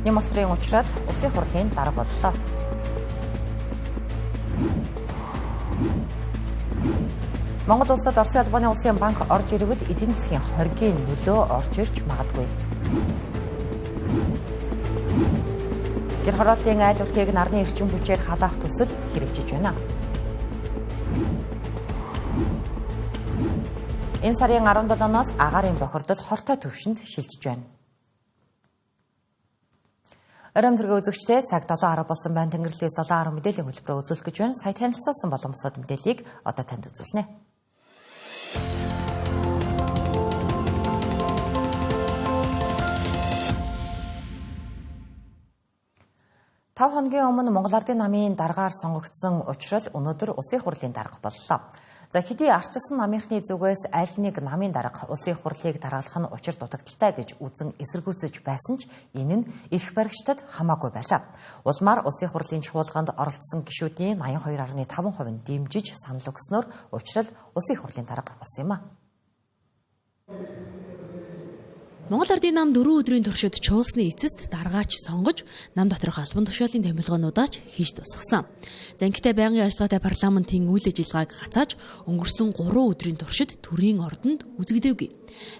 Нэм усрын учрал улсын хурлын дарга боллоо. Монгол улсад Оросын албаны улсын банк орж ирвэл эдийн засгийн хоргийн нөлөө орж ирж магадгүй. Гэр хорооллын айл үрхийг нарны эрчим хүчээр халаах төсөл хэрэгжиж байна. Энэ сарын 17-ноос агаарын бохирдол хортой төвшөнд шилжиж байна. Оройн төргийн үзэгчдээ цаг 7:10 болсон байна. Тэнгэрлэгээс 7:10 мэдээллийн хөтөлбөрөөр үзүүлэх гэж байна. Сая танилцуулсан болон бусад мэдээллийг одоо танд үзүүлнэ. 5 хоногийн өмнө Монгол Ардын намын даргаар сонгогдсон учраас өнөөдөр улсын хурлын дарга боллоо. За хэдий арчилсан намынхны зүгээс аль нэг намын дарга улсын хурлыг даргаалах нь учир дутагдaltaй гэж үзэн эсэргүүцэж байсан ч энэ нь эрх баригчдад хамаагүй байлаа. Улмаар улсын хурлын чуулганд оролцсон гишүүдийн 82.5% нь дэмжиж санал өгснөөр учрал улсын хурлын дарга болсон юм а. Монгол Ардын нам 4 өдрийн туршид чуулсны эцэст даргаач сонгож, нам доторх албан тушаалын томилгоонуудаач хийж тусгасан. За ингэхдээ байнгын ажиллагаатай парламентын үйл ажиллагааг гацааж өнгөрсөн 3 өдрийн туршид төрийн ордонд үзэгдээвгүй.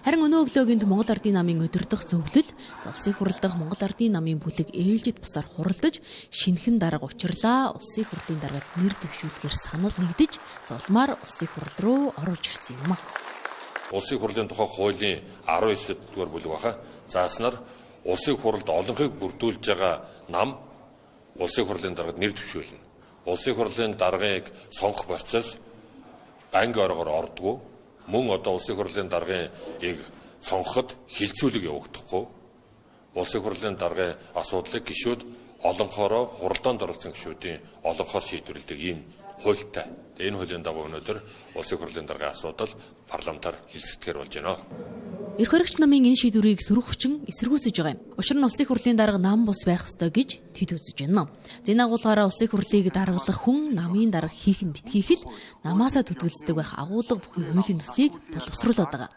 Харин өнөө өглөөгөнд Монгол Ардын намын өдөрдох зөвлөл, улсын хурал дахь Монгол Ардын намын бүлэг ээлжид бусаар хуралдаж, шинэхэн дарга учрлаа улсын хурлын даргад нэр дэвшүүлэхээр санал нэгдэж, золмаар улсын хурал руу оруулж ирсэн юм а. Улсын хурлын тухай хуулийн 19 дугаар бүлэг баха. Зааснаар улсын хурлд олонхийг бүрдүүлж байгаа нам улсын хурлын даргад нэр дэвшүүлнэ. Улсын хурлын даргыг сонгох процесс анги оргоор ордгоо. Мөн одоо улсын хурлын даргыг сонгоход хилцүүлэг явагдахгүй. Улсын хурлын даргын асуудлыг гишүүд олонхороо хуралдаанд оролцсон гишүүдийн олонхоор шийдвэрлэдэг ийм хуультай. Энэ хуулийн дагуу өнөөдөр улсын хурлын даргын асуудал парламентаар хэлцэгдэхээр болж байна. Эрх баригч намын энэ шийдвэрийг сөрөг хүчин эсэргүүцэж байгаа юм. Учир нь улсын хурлын дарга нам бус байх ёстой гэж тэд үзэж байна. Зэн агуулгаараа улсын хурлыг даргалах хүн намын дарга хийх нь битгийхэл намаасаа төдөлцдөг байх агуулга бүхий хуулийн төслийг боловсруулад байгаа.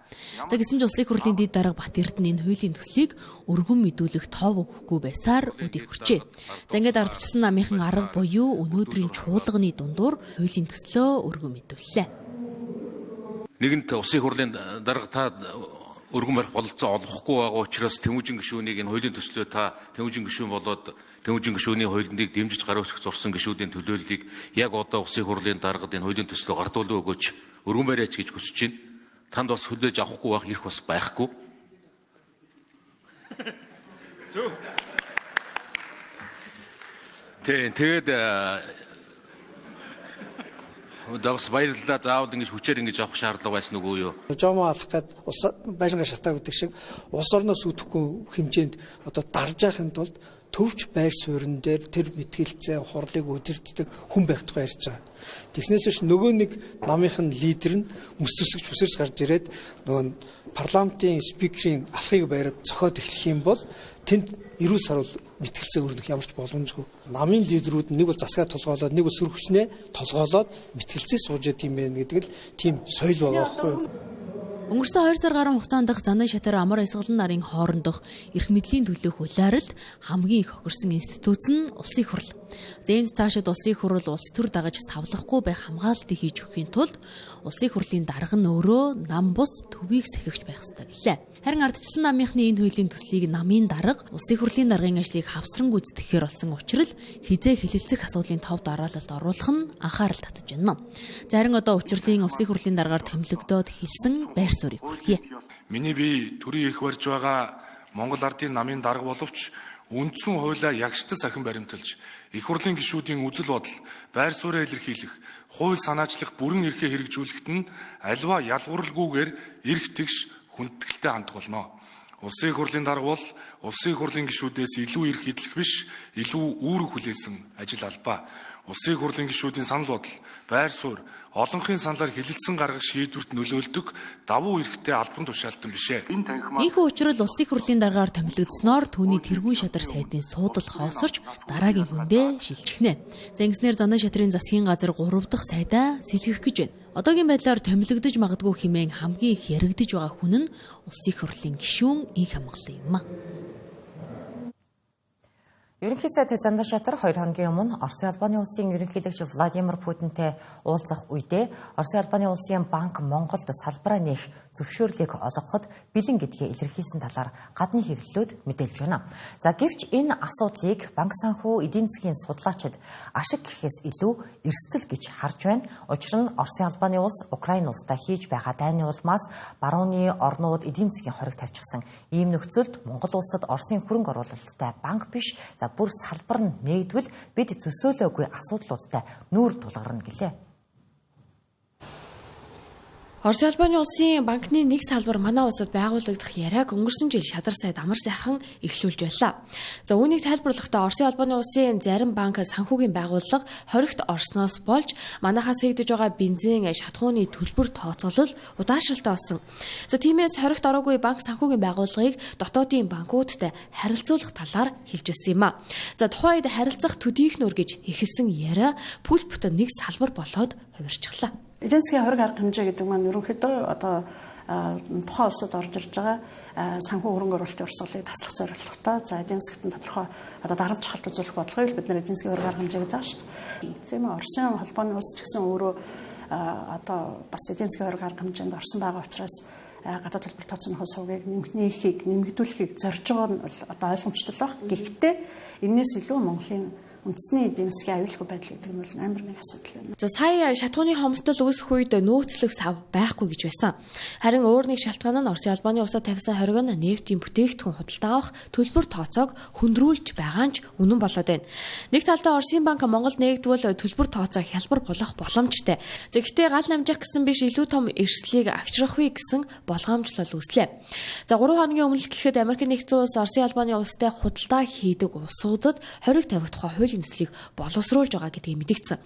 За гэсэн чинь улсын хурлын дэд дарга Бат Эрдэнэ энэ хуулийн төслийг өргөн мэдүүлэх тов өгөхгүй байсаар өдийг хүрчээ. За ингээд ардчилсан намынхан арга буюу өнөөдрийн чуулганы дундуур хуулийн төслөө өргөн мэдүүллээ. Нэгэнт улсын хурлын дарга та өргөн барих бололцоо олохгүй байгаа учраас Тэмүүжин гишүүнийг энэ хуулийн төслөө та Тэмүүжин гишүүн болоод Тэмүүжин гишүүний хуулийг дэмжиж гаргаж зурсан гишүүдийн төлөөллийг яг одоо улсын хурлын даргад энэ хуулийн төслөө гардуулж өгөөч өргөн бариач гэж хүсэж байна. Танд бас хүлээж авахгүй байх эрх бас байхгүй. Тэгээд дагс баярлалаа заавал ингэж хүчээр ингэж авах шаардлага байсан үгүй юу? Жомоо алах гээд байшингаа шатааг гэдэг шиг улс орноос үүдэхгүй хэмжээнд одоо дарж яахын тулд төвч байр суурин дээр тэр мэтгэлцээ хурлыг удирддаг хүн байх тухай ярьж байгаа. Тэгснээс биш нөгөө нэг намынхын лидер нь мөсөсгч бүсэрч гарч ирээд нөгөө парламентын спикерийн алхыг бариад цохоод эхлэх юм бол тэнд 90 сар бол мэтгэлцээ өрнөх ямарч боломжгүй. Намын лидерүүд нэг бол засгаа толгоолоод нэг бол сөрөг хүчнээ толгоолоод мэтгэлцээ сууж идэм байх гэдэг л тийм соёл байгаа байхгүй юу? Өнгөрсөн 2 сар гаруй хугацаанд Занай шатар амар эсгэлэн нарын хоорондох эрх мэдлийн төлөөх улиралд хамгийн их хохирсон институт нь улсын хурал. Зэнд цаашид улсын хурал улс төр дагаж савлахгүй байх хамгаалтыг хийж өгөхийн тулд улсын хурлын дарга нь өөрөө нам бус төвийг сахигч байх ёстой гэлээ. Харин ардчилсан намынхны энэ хуулийн төслийг намын дарга улсын хурлын даргын ажлыг хавсран гүйцэтгэхээр болсон учраас хизээ хэлэлцэх асуудлын тов дараалалд оруулах нь анхаарал татаж байна. Зарим одоо учрлын улсын хурлын даргаар томилогдоод хэлсэн байр суурийг хүргье. Миний бие төрийн их барьж байгаа Монгол Ардын намын дарга боловч үндсэн хуулиа ягштал сахин баримталж их хурлын гишүүдийн үзэл бодол, байр суурийг илэрхийлэх, хууль санаачлах бүрэн эрхээ хэрэгжүүлэхэд нь альва ялгуурлгүйгээр эрх тэгш хүндэтгэлтэй хандах болно. Улсын хурлын дарга бол улсын хурлын гишүүдээс илүү эрх идэх биш, илүү үүрэг хүлээсэн ажил албаа. Улсын хурлын гишүүдийн санал бодол, байр суурь, олонхын саналаар хэлэлцэн гаргах шийдвэрт нөлөөлдөг давуу эрхтэй албан тушаалтан бишээ. Ийхүү учрал улсын хурлын даргаар томилогдсноор түүний тэргүүн шадар сайтын суудал хоосорч дараагийн хүндээ шилжихнэ. Зангиснэр Занай шатрын засгийн газар 3 дахь сайдаа сэлгэх гэж байна. Одоогийн байдлаар томилогдож магадгүй хэмээн хамгийн их яригдж байгаа хүн нь улсын хурлын гишүүн Инх Хамгалан юм а. Ерөнхий сайд Зандан Шатар 2 хоногийн өмнө Оросын албаны улсын ерөнхийлөгч Владимир Путинтэй уулзах үедээ Оросын албаны улсын банк Монголд салбараа нээх зөвшөөрлийг олгоход бэлэн гэдгээ илэрхийлсэн талаар гадны хэвлэлүүд мэдээлж байна. За гэвч энэ асуудлыг банк санхүү эдийн засгийн судлаачид ашиг гэхээс илүү эрсдэл гэж харж байна. Учир нь Оросын албаны улс Украин улстай хийж байгаа дайны улмаас барууны орнууд эдийн засгийн хориг тавьчихсан ийм нөхцөлд Монгол улсад Оросын хөрөнгө оруулалттай банк биш бүр салбар нь нэгдвэл бид төсөөлөөгүй асуудлуудтай нүүр тулгарна гэлээ. Оросын албаны улсын банкны нэг салбар манай улсад байгуулагдах яриаг өнгөрсөн жил Шадар сайд амар сайхан эхлүүлж байлаа. За үүнийг тайлбарлахдаа Оросын албаны улсын зарим банк санхүүгийн байгууллага хоригт орсноос болж манайхаас хийгдэж байгаа бензин шатхууны төлбөр тооцоолол удаашралтай болсон. За тиймээс хоригт ороогүй банк санхүүгийн байгууллагыг дотоодын банкудтай харилцуулах талаар хэлж өссөн юм а. За тухайд харилцах төдийхнөр гэж эхэлсэн яриа пүлпт нэг салбар болоод хувирчихлаа. Эдийн засгийн хориг арга хэмжээ гэдэг маань ерөнхийдөө одоо тухайн улсад орж ирж байгаа санхүү хөрөнгө оруулалтын урсгалыг таслах зорилготой за эдийн засгт тодорхой одоо дарамт шалт үзүүлэх бодлогыг бид нар эдийн засгийн хориг арга хэмжээ гэж байгаа шүү дээ. Тийм ээ Оросын холбооны улс ч гэсэн өөрөө одоо бас эдийн засгийн хориг арга хэмжээнд орсон байгаа учраас гадаад төлбөр тооцооны сувгийг нэмэгдүүлэхийг зорж байгаа нь одоо ойлгомжтой байх. Гэхдээ энээс илүү Монголын үндэсний эдийн засгийн аюулгүй байдал гэдэг нь бол амар нэг асуудал байна. За сая шатхууны хомсдол үүсэх үед нөөцлөх сав байхгүй гэж байсан. Харин өөр нэг шалтгаан нь Оросын албаны улсад тавьсан хориг нь нефтийн бүтээгдэхүүн худалдаа авах төлбөр тооцоог хөндрүүлж байгаа нь ч үнэн болоод байна. Нэг талдаа Оросын банк Монголд нэгдвэл төлбөр тооцоо хялбар болох боломжтой. Гэхдээ гал намжих гэсэн биш илүү том эрсдлийг авчрахгүй гэсэн болгоомжлол үүслээ. За 3 хоногийн өмнө гэхэд Америк нэгдсэн улс Оросын албаны улстай худалдаа хийдэг улсуудад хориг тавих тухай хууль төслийг боловсруулж байгаа гэдгийг мэдгдсэн.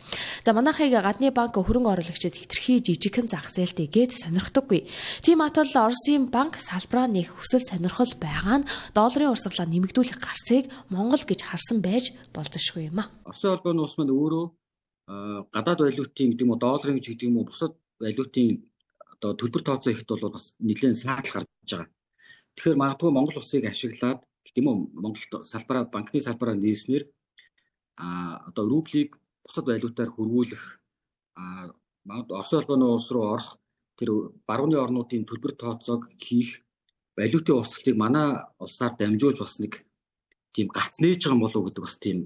За манайхыг гадны банк хөрөнгө оруулагчид хэтэрхий жижигхэн зах зээлтэй гээд сонирхдаггүй. Тийм атал Оросын банк салбараа нээх хүсэл сонирхол байгаа нь долларын урсгалаа нэмэгдүүлэх гарцыг Монгол гэж харсан байж болзошгүй юм а. Оросын албаны улс маань өөрөө гадаад валютын гэдэг юм уу долларын гэж гэдэг юм уу бусад валютын одоо төлбөр тооцоо ихэд бол бас нэлээд саатал гарч байгаа. Тэгэхээр магадгүй Монгол улсыг ашиглаад гэдэг юм уу Монгол салбараа банкны салбараа нээснээр одоо рублийг бусад валютаар хөрвүүлэх Оросын албаны улс руу орох тэр барууны орнуудын төлбөр тооцоог хийх валютын урсгалыг манай улсаар дамжуулж бас нэг тийм гарц нээж байгаа болов уу гэдэг бас тийм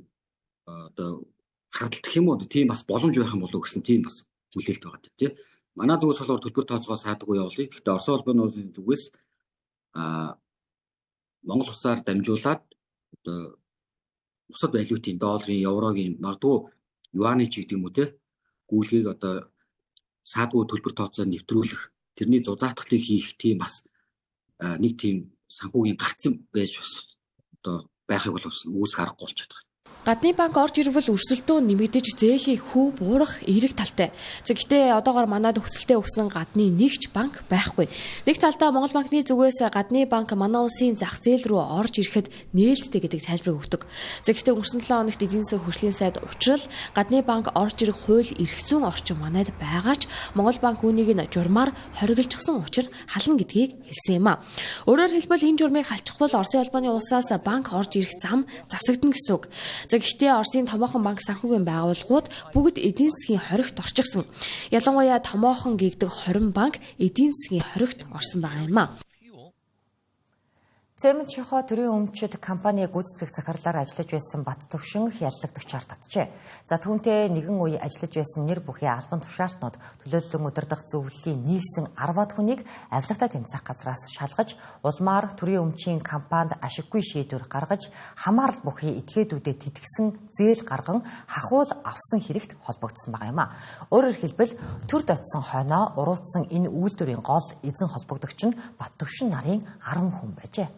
одоо хадгалдах юм уу тийм бас боломж байх юм болов уу гэсэн тийм бас хүлээлт байгаа тийм манай зүгээс болохоор төлбөр тооцоогоо саадаггүй явуулъя. Гэхдээ Оросын албаны улсын зүгээс Монгол улсаар дамжуулаад одоо бусад валютын долларын, еврогийн, магадгүй юаны ч гэдэг юм уу те гүйлгийг одоо саадгүй төлбөр тооцоо нэвтрүүлэх, тэрний зузаатгалыг хийх тийм бас нэг тийм санхүүгийн гарц байж бас одоо байхыг бол үүсэх аргагүй болчиход байна. Гадны банк орж ирвэл өрсөлдөө нэмэгдэж зээлийн хүү буурах эерэг талтай. За гэхдээ одоогоор манад хүсэлтэд өгсөн гадны нэгч банк байхгүй. Нэг талдаа Монгол банкны зүгээс гадны банк манай улсын зах зээл рүү орж ирэхэд нээлттэй гэдэг тайлбарыг өгдөг. За гэхдээ өнгөрсөн 7 хоногт эдийн засгийн хөгжлийн сайд учрал гадны банк орж ирэх хууль эрх зүйн орчин манайд байгаа ч Монгол банк үүнийг нь журмаар хориглочихсон учраас хална гэдгийг хэлсэн юм а. Өөрөөр хэлбэл энэ журмыг халчихвал Оросын албаны улсаас банк орж ирэх зам засагдана гэсэн үг. За гэхдээ Оросын томоохон банк санхүүгийн байгууллагууд бүгд эдийн засгийн хоригт орчихсон. Ялангуяа томоохон гэгдэг 20 банк эдийн засгийн хоригт орсон байгаа юм а. Цемент шохоо төрийн өмчид компани гүйцэтгэх захирлаар ажиллаж байсан Бат Төвшин яллагдагчаар татжээ. За түүнтэй нэгэн үе ажиллаж байсан нэр бүхий албан тушаалтнууд төлөөллөн удирдах зөвлөлийн нийлсэн 10-аад хүнийг авилгатай тэмцэх газраас шалгаж, улмаар төрийн өмчийн компанид ашиггүй шийдвэр гаргаж, хамаарал бүхий этгээдүүдэд тэтгсэн зээл гарган хахуул авсан хэрэгт холбогдсон байгаа юм а. Өөрөөр хэлбэл төр дотсон хойноо уруутсан энэ үйлдвэрийн гол эзэн холбогдогч нь Бат Төвшин нарын 10 хүн байжээ.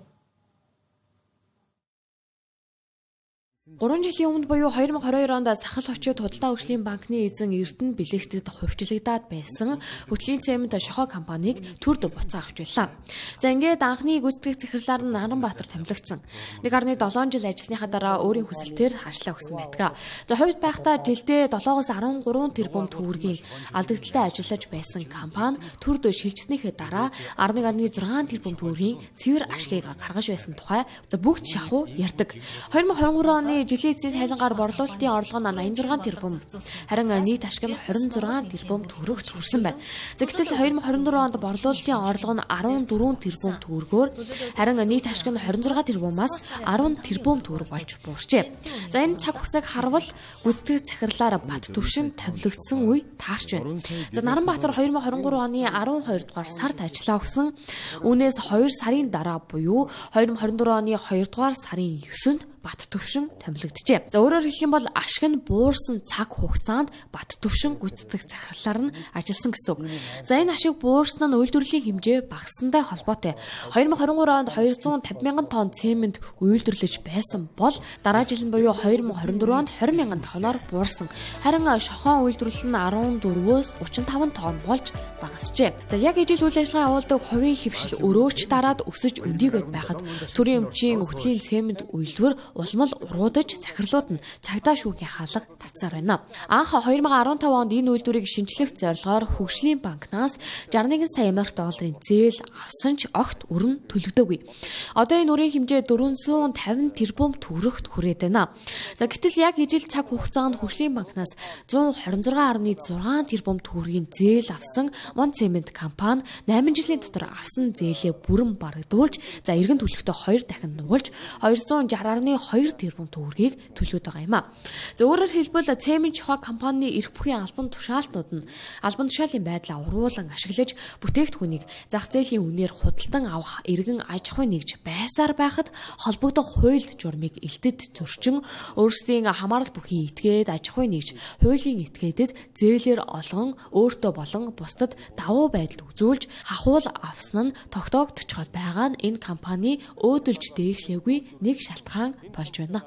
3 жилийн өмнө буюу 2022 онд сахал очид худалдаа хөгжлийн банкны эзэн Эрдэнэ Билэгтэд хувьчлагдаад байсан хөтлийн цемент шохоо компанийг төрд буцаа авч байлаа. За ингээд анхны гүйцэтгэх захирлаар нь Наранбаатар томилогдсон. 1.7 жил ажилласныхаа дараа өөрийн хүсэлтээр хашлаа өгсөн байдаг. За хувьд байхдаа жилдээ 7-оос 13 тэрбум төгрөгийн алдагдaltaй ажиллаж байсан компани төрд шилжснийхээ дараа 11.6 тэрбум төгрөгийн цэвэр ашгийг гаргаж байсан тухай бүгд шахуу ярьдаг. 2023 оны оны жилийн эцсийн хайлангаар борлуулалтын орлого нь 86 тэрбум, харин нийт ашиг нь 26 тэрбум төгрөгт хүрсэн байна. Гэтэл 2024 онд борлуулалтын орлого нь 14 тэрбум төгрөгөөр, харин нийт ашиг нь 26 тэрбумаас 10 тэрбум төгрөг болж буурчээ. За энэ цаг хугацааг харвал гүйцэтгэх захирлаар бат түвшин томилогдсон үе таарч байна. За Наранбаатар 2023 оны 12 дугаар сард ажиллаа өгсөн. Үүнээс 2 сарын дараа буюу 2024 оны 2 дугаар сарын 9-нд бат түвшин томилогджээ. За өөрөөр хэлэх юм бол ашиг нь буурсан цаг хугацаанд бат түвшин гүйцэтгэх захирлаар нь ажилласан гэсэн үг. За энэ ашиг буурсан нь үйлдвэрлэлийн хэмжээ багассантай холбоотой. 2023 онд 250 мянган тонн цемент үйлдвэрлэж байсан бол дараа жил нь буюу 2024 онд 20 мянган тонноор буурсан. Харин шохон үйлдвэрлэл нь 14-өөс 35 тонн болж багассжээ. За яг ижил үйл ажиллагаа явуулдаг хувийн хэвшил өрөөч дараад өсөж өндийгөөд байхад төрийн өмчийн өвтлийн цемент үйлдвэр улмал уруудаж захирлууд нь цагдаа шүүхийн хаалга татсаар байна. Анх 2015 онд энэ үйлдвэрийг шинжлэх зорилгоор хөгжлийн банкнаас 61 сая $, зээл авсан ч огт өрн төлөгдөөгүй. Одоо энэ үрийн хэмжээ 450 тэрбум төгрөгт хүрээд байна. За гэтэл яг ижил цаг хугацаанд хөгжлийн банкнаас 126.6 тэрбум төгрөгийн зээл авсан Монцемент компани 8 жилийн дотор авсан зээлээ бүрэн барагдуулж, за эргэн төлөхтөө 2 дахин нуулж 260.2 тэрбум төгрөгийг төлөөд байгаа юм а. За өөрөөр хэлбэл цемент шохоо компанийн эрх бүхий албан тушаалтнууд нь албан тушаалын байдлаа уруулан ашиглаж бүтээгдэхүүнийг зах зээлийн үнээр худалдан авах эргэн аж ахуй нэгж байсаар байхад холбогдох хууль журмыг элтэд зөрчин өөрсдийн хамаарал бүхий этгээд аж ахуй нэгж хуулийн этгээдэд зээлээр олгон өөртөө болон бусдад давуу байдал үзүүлж хахуул авсан нь тогтоогдчиход байгаа нь энэ компани өөдөлж дээшлээгүй нэг шалтгаан болж байна.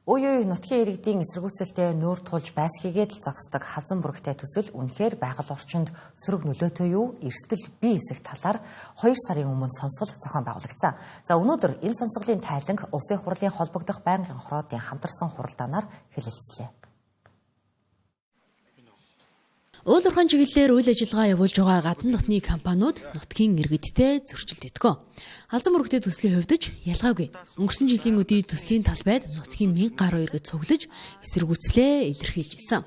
Үе нутгийн иргэдийн эсэргүүцэлтэй нүүр тулж байс хийгээд л зогсдог халзан бүрэгтэй төсөл үнэхээр байгаль орчинд сөрөг нөлөөтэй юу? Эрсдэл бие эсэх талаар 2 сарын өмнө сонсгол зохион байгуулагдсан. За өнөөдөр энэ сонсголын тайланг Улсын хурлын холбогдох байнгын хоруудын хамтарсан хуралдаанаар хэлэлцлээ. Уул уурхайн чиглэлээр үйл ажиллагаа явуулж байгаа гадна дотны компаниуд нутгийн иргэдтэй зөрчилд өгдөгөө. Халзан бүрэгтэй төслийн хувьд ч ялгаагүй. Өнгөрсөн жилийн үдий төслийн талбайд нутгийн 1000 гаруй иргэд цуглаж эсэргүүцлээ илэрхийлж байсан.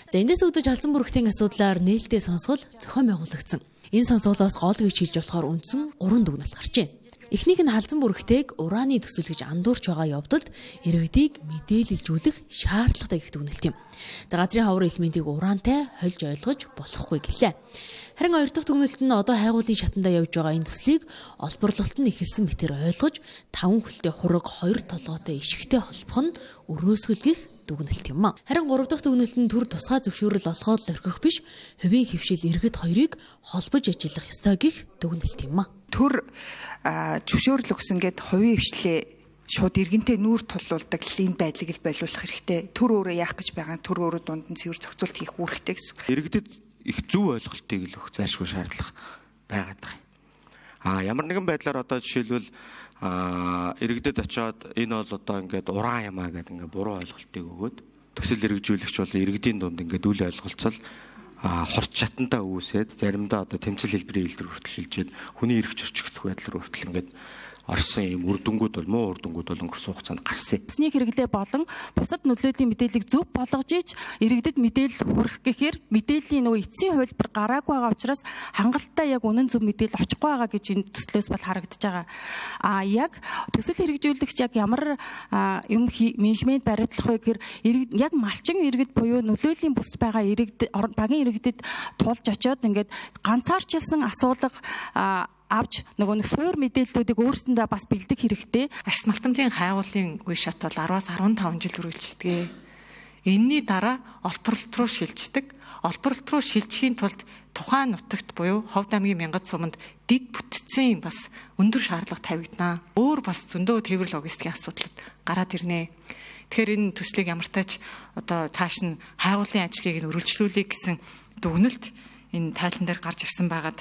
За эндээс үүдэж халзан бүрэгтийн асуудлаар нээлттэй сонсгол зохион байгуулагдсан. Энэ сонсголоос гол гэж хэлж болохоор үндсэн 3 дүгнэлт гарчээ. Эхнийх нь халзан бүрэгтэйг ураны төсөл гэж андуурч байгаа явдалд иргэдийг мэдээлэлжүүлэх шаардлагатай гэх дүгнэлт юм. За газрын хавар элементийг ураантай хольж ойлгож болохгүй гэлээ. Харин хоёр дахь дүгнэлт нь одоо хайгуулын шатандаа явж байгаа энэ төслийг олборлолт нь эхэлсэн мэтэр ойлгож 5 хөлтэй хураг 2 толгойтой ишигтэй холбох нь өрөөсгөлгөх дүгнэлт юм. Харин 3 дахь дүгнэлт нь төр тусгай зөвшөөрөл олгоод л орхих биш, хувийн хөвшил иргэд хоёрыг холбож ажиллах ёстой гэх дүгнэлт юм. Төр зөвшөөрөл өгсөн гэд хувийн хвшлээ шууд иргэнтэй нүүр тулуулдаг энэ байдлыг л байлуулах хэрэгтэй. Төр өөрөө яах гэж байгаа, төр өөрөө дунд нь цэвэр зохицуулт хийх үүрэгтэй гэсэн. Иргэдэд их зөв ойлголтыг л өгөх зайлшгүй шаардлага байгаад байгаа юм. Ямар нэгэн байдлаар одоо жишээлбэл иргэдэд очиод энэ бол одоо ингээд уран юмаа гэдэг ингээд буруу ойлголтыг өгөөд төсөл хэрэгжүүлэгч бол иргэдийн дунд ингээд үл ойлголцол хорч чатантаа үүсээд заримдаа одоо тэмцэл хэлбэрийн илдвэр хүртэл шилжээд хүний эрх зөрчигдөх байдал хүртэл ингээд орсон юм үрдэнгүүд бол муу үрдэнгүүд бол өнгөрсөн хугацаанд гарсан. Эсний хэрэглээ болон бусад нөлөөлийн мэдээллийг зөв болгож иж иргэдэд мэдээлэл хүргэх гэхээр мэдээллийн нөгөө эцсийн хувилбар гараагүй байгаа учраас хангалттай яг үнэн зөв мэдээлэл очихгүй байгаа гэж энэ төслөөс бол харагдаж байгаа. Яг төсөл хэрэгжүүлэгч яг ямар юм менежмент баримтлах вэ гэхээр яг малчин иргэд буюу нөлөөлийн бүс байгаа иргэд багийн иргэдэд тулж очиод ингээд ганцаарчилсан асуулга авч нөгөө суур мэдээллүүдийг өөрсөндөө бас бэлдэх хэрэгтэй. Ашиг малтамтын хайгуулын үе шат бол 10-аас 15 жил үргэлжилдэг. Энийний дараа олборлолт руу шилждэг. Олборлолт руу шилжихийн тулд тухайн нутагт буюу Ховд аймгийн Мянгат суманд дид бүтцийн бас өндөр шаардлага тавигданаа. Өөр бас зөндөө тээвэр логистикийн асуудлууд гараад ирнэ. Тэгэхээр энэ төслийг ямартайч одоо цааш нь хайгуулын ажлыг нь үргэлжлүүлэх гэсэн дүгнэлт энэ тайлан дээр гарч ирсэн байгаад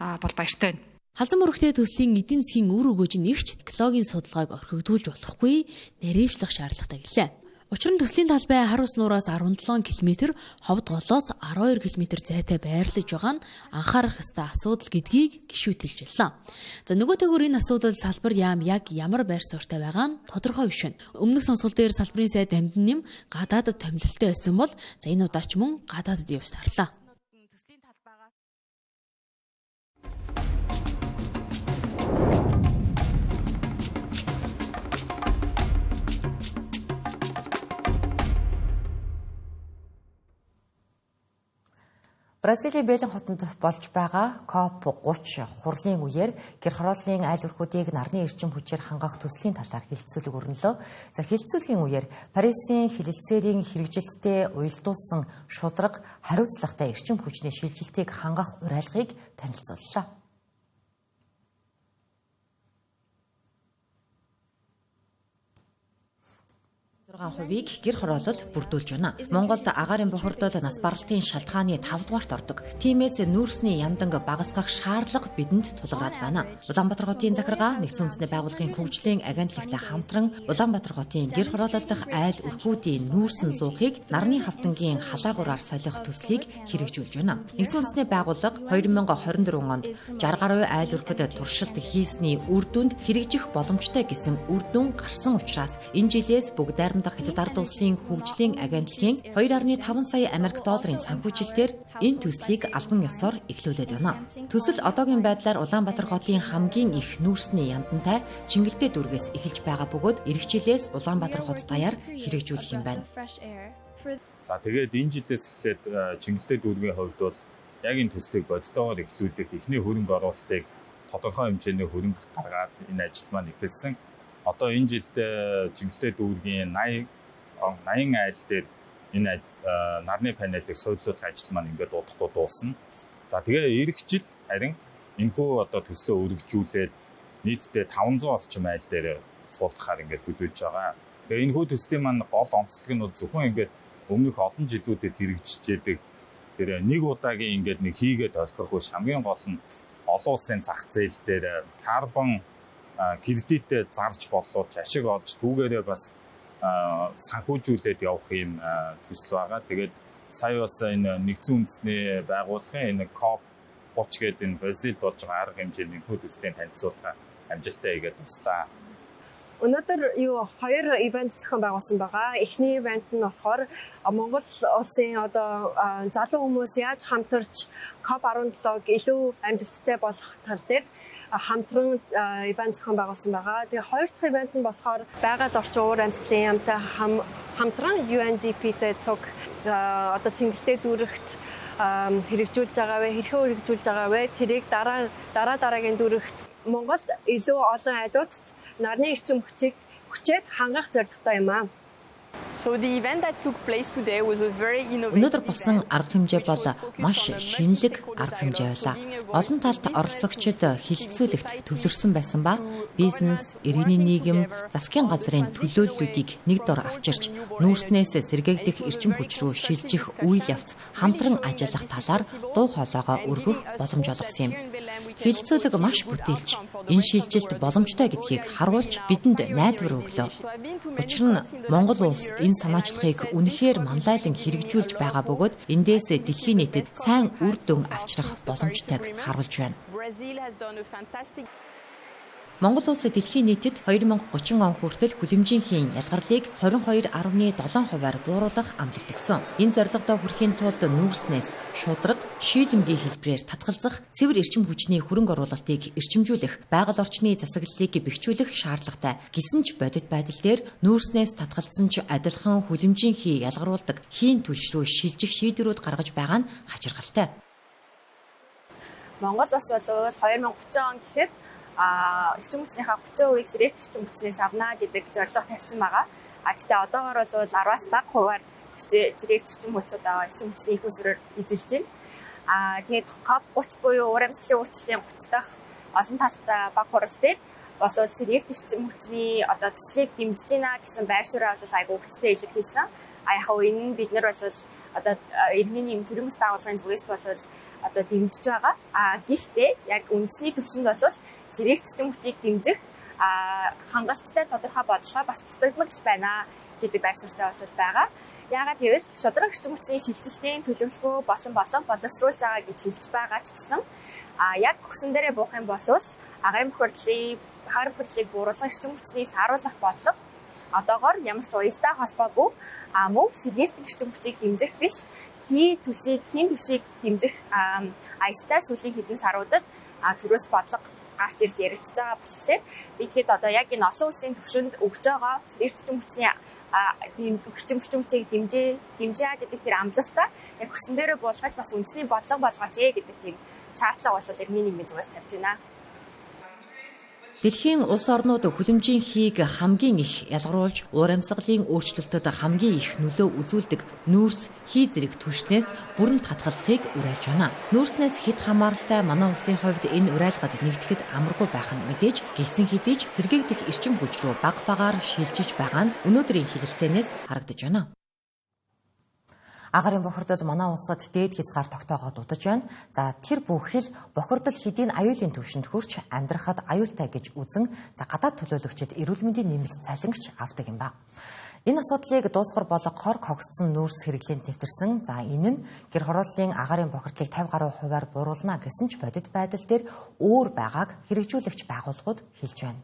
бол баяртай байна. Халзан бүрэгтэй төслийн эдийн засгийн үр өгөөж нэгч технологийн судалгааг орхигдуулж болохгүй, нэрийвчлэх шаардлагатай гэлээ. Учир нь төслийн талбай хар ус нураас 17 км, ховд голоос 12 км зайтай байрлаж байгаа нь анхаарах ёстой асуудал гэдгийг гишүүдэлж байлаа. За нөгөөтэйгөр энэ асуудал салбар яг ямар байр суурьтай байгаа нь тодорхой биш байна. Өмнөх сонсгол дээр салбарын сайд Дамжин нэм гадаадд томилолттой байсан бол за энэ удаач мөн гадаадд явж тарлаа. Бразилийн Бэлэн хотод болж байгаа COP30 хурлын үеэр гэр хорооллын айл өрхүүдийг нарны эрчим хүчээр хангах төслийн талаар хэлэлцүүлэг өрнөлөө. За хэлэлцүүлгийн үеэр Парисын хилэлцээрийн хэрэгжилттэй уялдуулсан шударга хариуцлагатай эрчим хүчний шилжилтийг хангах уриалгыг танилцууллаа. 6% гэр хороолол бүрдүүлж байна. Монголд агаарын бохирдол нас баралтын шалтгааны 5 дугаарт ордог. Тиймээс нүүрсний янданг багасгах шаардлага бидэнд тулгараад байна. Улаанбаатар хотын захиргаа нэгдсэн үндэсний байгууллагын хөгжлийн агентлагтай хамтран Улаанбаатар хотын гэр хороолол дахь айл өрхүүдийн нүүрсэн зуухыг нарны хавтангийн халаагураар солих төслийг хэрэгжүүлж байна. Нэгдсэн үндэсний байгууллага 2024 онд 60 гаруй айл өрхөд туршилт хийсний үр дүнд хэрэгжих боломжтой гэсэн үр дүн гарсан учраас энэ жилээс бүгд Хятад ард улсын хөгжлийн агентлагийн 2.5 сая Америк долларын санхүүжилтээр энэ төслийг албан ёсоор эхлүүлээд байна. Төсөл одоогийн байдлаар Улаанбаатар хотын хамгийн их нүүрсний яндантай Чингэлтэй дүүргээс эхэлж байгаа бөгөөд эх жилээс Улаанбаатар хот даяар хэрэгжүүлэх юм байна. За тэгээд энэ жилээс эхлээд Чингэлтэй дүүргийн хувьд бол яг энэ төслийг бодитоогоор эхлүүлэх эхний хөрөнгө оруулалтыг тодорхой хэмжээний хөрөнгө гаргаад энэ ажил маань эхэлсэн. Одоо энэ жилд Чингэлтэй дүүргийн 80 айл дээр энэ нарны панелыг суулгах ажил маань ингээд удахгүй дуусна. За тэгээ эх жил харин энэхүү одоо төслөө өргөжүүлээд нийтдээ 500 орчим айл дээр суулгахаар ингээд төлөвлөж байгаа. Тэгээ энэхүү төслийн маань гол онцлог нь бол зөвхөн ингээд өмнөх олон жилүүдэд хэрэгжиж байдаг тэр нэг удаагийн ингээд нэг хийгээд орхих биш, хамгийн гол нь олон улсын зах зээл дээр карбон кредитэд зарж бодлуулж ашиг олж түүгээрээ бас санхүүжүүлээд явах юм төсөл байгаа. Тэгээд сая бас энэ нэгдсэн үндэсний байгууллагын энэ COP30 гэдэг энэ Бразилд болж байгаа арга хэмжээний хүү төслийн танилцуулга амжилттай хийгээд туслаа. Өнөөдөр хоёр ивент зохион байгуулсан байгаа. Эхний ивент нь болохоор Монгол улсын одоо залуу хүмүүс яаж хамтарч COP17-г илүү амжилттай болох тал дээр хамтран ивент зохион байгуулсан байгаа. Тэгээ хоёр дахь ивент нь болохоор байгаль орчин уур амьсгалын яамтай хамтран UNDP-тэй цуг одоо Чингэлтэй дүүрэгт хэрэгжүүлж байгаа вэ, хэрхэн хэрэгжүүлж байгаа вэ? Тэрийг дараагийн дүүрэгт Монголд илүү олон айлуудад нарны эрчим хүчээр хангах зорилготой юм аа. Өнөөдөр болсон арга хэмжээ бол маш шинэлэг арга хэмжээ байлаа. Олон талт оролцогчид хилцүүлэгт төвлөрсөн байсан ба бизнес, иргэний нийгэм, засгийн газрын төлөөллүүдийг нэг дор авчирч нүүрснээс сэргээгдэх эрчим хүч рүү шилжих үйл явц хамтран ажиллах талаар дуу хоолойгоо өргөх боломж олгосон юм. Хилцүүлэг маш бүтээлч, энэ шилжилт боломжтой гэдгийг харуулж бидэнд найдвар өглөө. Учир нь Монгол улс энэ санаачлагыг үнэхээр манлайлан хэрэгжүүлж байгаа бөгөөд эндээс дэлхийн нийтэд сайн үр дүн авчрах боломжтойг харуулж байна. Монгол улс дэлхийн нийтэд 2030 он хүртэл хүлэмжийнхээ ялгарлыг 22.7%-аар бууруулах амлалт өгсөн. Энэ зорилгодоо хүрэхийн тулд нүүрснээс шударга, шийдэмдийн хэлбэрээр татгалзах, цэвэр эрчим хүчний хөрөнгө оруулалтыг эрчимжүүлэх, байгаль орчны засаглалыг бэхжүүлэх шаардлагатай. Гэсэн ч бодит байдал дээр нүүрснээс татгалзсан ч адилхан хүлэмжийнхээ ялгаруулдаг хийн түлш рүү шилжих шийдвэрүүд гаргаж байгаа нь хачиргалтай. Монгол улс бол 2030 он гэхэд эрчим хүчнийхээ 30%-ийг сэрэгт эрчим хүчнээс авна гэдэг зорилго тавьсан байгаа. Гэхдээ одоогоор бол 10-аас бага хувиар сэрэгт эрчим хүч эрчим хүчний их усрээр эзэлж байна. Тэгээд COP30 буюу уур амьсгалын өөрчлөлийн 30 дахь олон талтай бага хурал дээр бол сэрэгт эрчим хүчний төслийг дэмжиж байна гэсэн байр суурийг бол айгүй хүчтэй илэрхийлсэн. Яг нь энэ нь бид нар бол иргэний нийгэм төрөмс байгууллагын зүгээс бол дэмжиж байгаа. Гэхдээ яг үндэсний төвшөнд бол сэрэгт эрчим хүчийг дэмжих хангалттай тодорхой бодлогоо бас дутагдмаг байна. гэдэг байр суурьтай бол байгаа. Яагаад гэвэл шударга эрчим хүчний шилжилтийн төлөвлөгөө боловсруулж байгаа гэж хэлж байгаа ч гэсэн яг хүссэн дээрээ буух юм бол агаарын бохирдлыг бууруулах эрчим хүчний сааруулах бодлого одоогоор ямар ч уялдаа холбоогүй мөн сэргээртэг эрчим хүчийг дэмжих биш хийн түвшийг дэмжих аястай сүүлийн хэдэн саруудад төрөөс бодлого гарч ирж яригдж байгаа болохоор би тэгэхэд одоо яг энэ олон улсын түвшинд өгж байгаа сэргээртэг эрчим хүчийг дэмжээ гэдэг тэр амлалтаа яг хүссэн дээрээ буулгаж бас үндэсний бодлого болгооч гэдэг тийм шаардлага бол иргэний нийгмийн зүгээс тавьж байна. Дэлхийн улс орнууд хүлэмжийн хийг хамгийн их ялгаруулж, уур амьсгалын өөрчлөлтөд хамгийн их нөлөө үзүүлдэг нүүрс хий зэрэг түвшнээс бүрэн татгалзахыг уриалж байна. Нүүрснээс хэд хамааралтай манай улсын хувьд энэ уриалгад нэгдэхэд амаргүй байх нь мэдээж гисэн хэдий ч сэргээгдэх эрчим хүч рүү бага багаар шилжиж байгаа нь өнөөдрийн хэлэлцээнээс харагдаж байна. Агаарын бохирдол манай улсад дээд хязгаар тогтоогоод удаж байна. За тэр бүхэл бохирдол хэдийн аюулын түвшинд хүрч амьдрахад аюултай гэж үзэн гадаад төлөөлөгчид эрүүл мэндийн нэмэлт цалингч авдаг юм ба. Энэ асуудлыг дуусгар болгохоор когсцсон нүүрс хэрэглээнд нэвтэрсэн. За энэ нь гэр хорооллын агаарын бохирдлыг 50 гаруй хувиар бууруулна гэсэн ч бодит байдал дээр өөр байгааг хэрэгжүүлэгч байгууллагууд хэлж байна.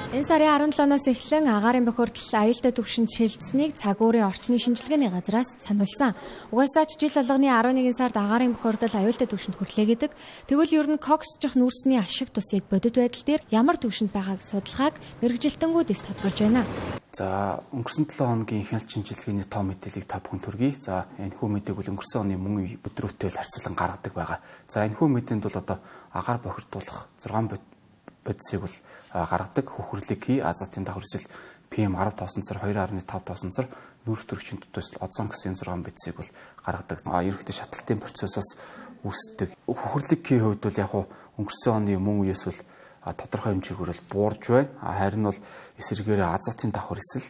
Энэ сарын 17-наас эхлэн агаарын бохирдол аюултай түвшинд шилжсэнийг цагуурийн орчны шинжилгээний газраас сануулсан. Угаасаа ч жил болгоны 11 сард агаарын бохирдол аюултай түвшинд хүрлээ гэдэг. Тэгвэл ер нь когсчих нүүрсний ашиг тусыг бодит байдал дээр ямар түвшинд байгааг судалгааг мэргэжилтэнгүүдээс тодорхойлж байна. За өнгөрсөн 7 хоногийн ихэнх шинжилгээний тоо мэдээллийг та бүхэн төргий. За энэхүү мэдээг бол өнгөрсөн оны мөн өдрөөтэй харьцуулан гаргадаг байгаа. За энэхүү мэдээнд бол одоо агаар бохирдуулах 6 бодисыг бол гаргадаг хөхөрлөг хий азотын давхарсэл PM10 тоосонцор 2.5 тоосонцор нүүрс төрөгчийн төтөөсөл озон гэсэн 6 бодисыг бол гаргадаг. Ерөнхийдөө шаталтын процессоос үүсдэг. Хөхөрлөг хий хувьд бол яг өнгөрсөн оны мөн үеэс бол тодорхой хэмжээгээр бол буурж байна. Харин бол эсэргээрээ азотын давхарсэл